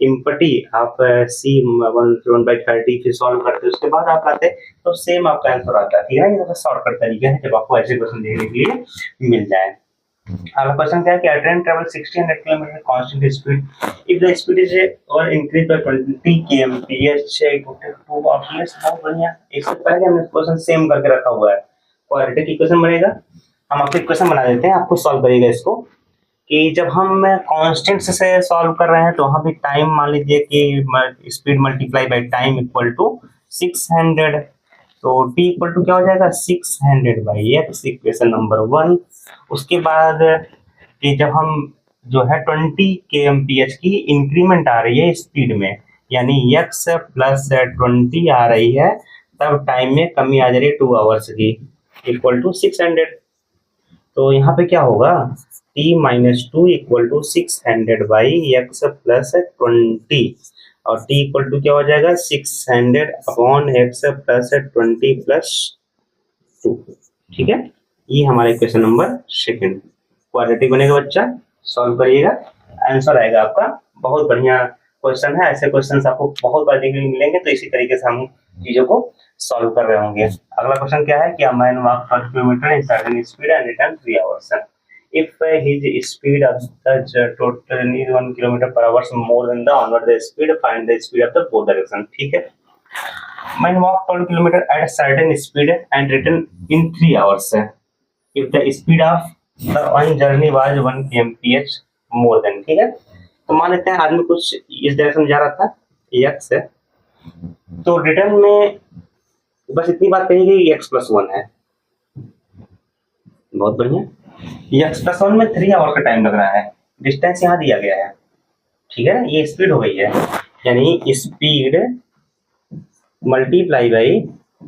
empty आप सी 1/30 फिर सॉल्व करते उसके बाद आप आते तो सेम आपका आंसर आता है। ठीक है, ये तो शॉर्टकट तरीका है जब आपको ऐसे क्वेश्चन देखने के लिए मिल जाए। अगला क्वेश्चन क्या है कि train travel 1600 kilometre constant speed if the speed is और increase by 20 kmph two options. बहुत बढ़िया, इससे पहले हमने क्वेश्चन सेम करके रखा हुआ है, क्वाड्रेटिक इक्वेशन बनेगा। हम आपको इक्वेशन बना देते हैं, आपको सॉल्व करिएगा इसको कि जब हम कांस्टेंट से सॉल्व कर रहे हैं तो वहां भी टाइम मान लीजिए कि speed multiply by time equal to 600 तो t इक्वल टू क्या हो जाएगा 600/x इक्वेशन नंबर 1। उसके बाद कि जब हम जो है 20 kmph की इंक्रीमेंट आ रही है स्पीड में यानी x प्लस 20 आ रही है तब टाइम में कमी आ जा रही है 2 आवर्स की इक्वल टू 600। तो यहाँ पे क्या होगा t minus 2 equal to 600/x plus 20 और t इक्वल टू क्या हो जाएगा 600/x प्लस 20 प्लस 2। ठीक है, ये हमारा इक्वेशन नंबर 2 क्वाड्रेटिक बनेगा। बच्चा सॉल्व करिएगा, आंसर आएगा आपका। बहुत बढ़िया क्वेश्चन है, ऐसे क्वेश्चन आपको बहुत बार देखने को मिलेंगे तो इसी तरीके से हम चीजों को सॉल्व कर रहे होंगे। अगला क्वेश्चन क्या है कि a man walk 12 kilometre in certain speed and return 3 hours. If his speed of the total is 1 kilometer per hour more than the onward the speed, find the speed of the both direction. ठीक है, man walk 12 kilometer at a certain speed and return in 3 hours. If the speed of the on journey was 1 kmph more than। ठीक है, तो मान लेते हैं आदमी कुछ इस डायरेक्शन जा रहा था x से, तो रिटर्न में बस इतनी बात कही कि x प्लस 1 है। बहुत बढ़िया, x प्लस 1 में 3 आवर का टाइम लग रहा है, डिस्टेंस यहाँ दिया गया है। ठीक है, ये स्पीड हो गई है यानी speed multiply by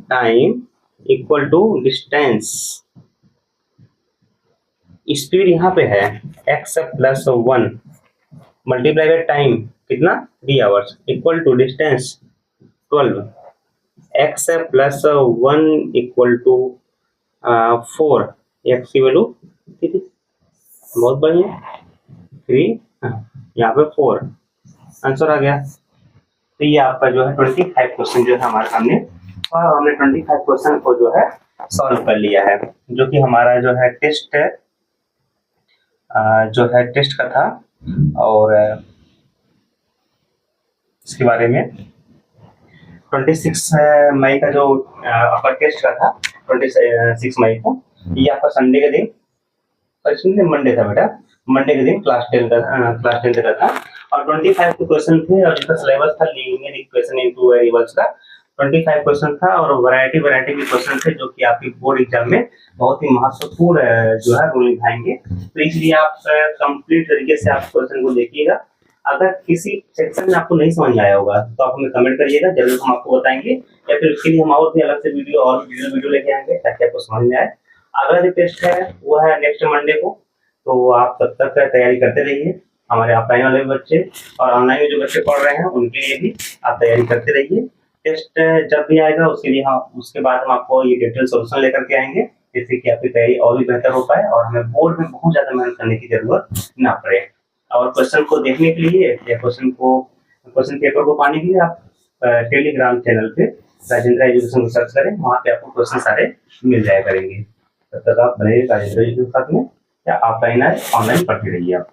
time equal to distance. Speed यहाँ पे है x plus 1 multiply by time कितना 3 hours equal to distance 12, x plus 1 equal to 4, x की वैल्यू 3। बहुत बढ़िया, 3 यहाँ पे 4 आंसर आ गया। तो ये आपका जो है 25 क्वेश्चन जो है हमारे सामने और हमने 25 क्वेश्चन को जो है सॉल्व कर लिया है, जो कि हमारा जो है टेस्ट जो है टेस्ट का था, और इसके बारे में 26 मई का जो आपका टेस्ट का था, 26 मई को, ये आपका संडे के दिन, इसमें मंडे था बेटा, मंडे के दिन क्लास 10 का था, और 25 के क्वेश्चन थे, और इसका सिलेबस था लीनियर इक्वेशन इनटू वेरिएबल्स का 25 क्वेश्चन था, और वैरायटी के क्वेश्चन थे जो कि आपकी बोर्ड एग्जाम में बहुत ही महत्वपूर्ण जो है रोल निभाएंगे। तो इसलिए आप कंप्लीट तरीके से आप क्वेश्चन को देखिएगा। अगर किसी सेक्शन में आपको नहीं समझ आया होगा तो आप हमें कमेंट करिएगा, जरूर हम आपको बताएंगे, या फिर उसके लिए हम और भी अलग से वीडियो और वीडियो लेके आएंगे ताकि आपको समझ में आए। अगला जो टेस्ट है वो है नेक्स्ट मंडे को, तो आप तब तक तैयारी करते रहिए। हमारे ऑफलाइन वाले बच्चे और ऑनलाइन में जो बच्चे पढ़ रहे हैं उनके लिए भी आप तैयारी करते रहिए। टेस्ट जब भी आएगा उसके लिए हम उसके बाद हम आपको ये डिटेल सोल्यूशन लेकर के आएंगे, जिससे कि आपकी तैयारी और भी बेहतर हो पाए और हमें बोर्ड में बहुत ज्यादा मेहनत करने की जरूरत ना पड़े। और क्वेश्चन को देखने के लिए या क्वेश्चन पेपर को पाने के लिए आप टेलीग्राम चैनल पे राजेंद्र एजुकेशन को सर्च करें, वहाँ पे आपको क्वेश्चन सारे मिल जाया करेंगे। तब तक आप बने राजेंद्र एजुकेशन के साथ में, या ऑफलाइन आए ऑनलाइन पढ़ते रहिए आप।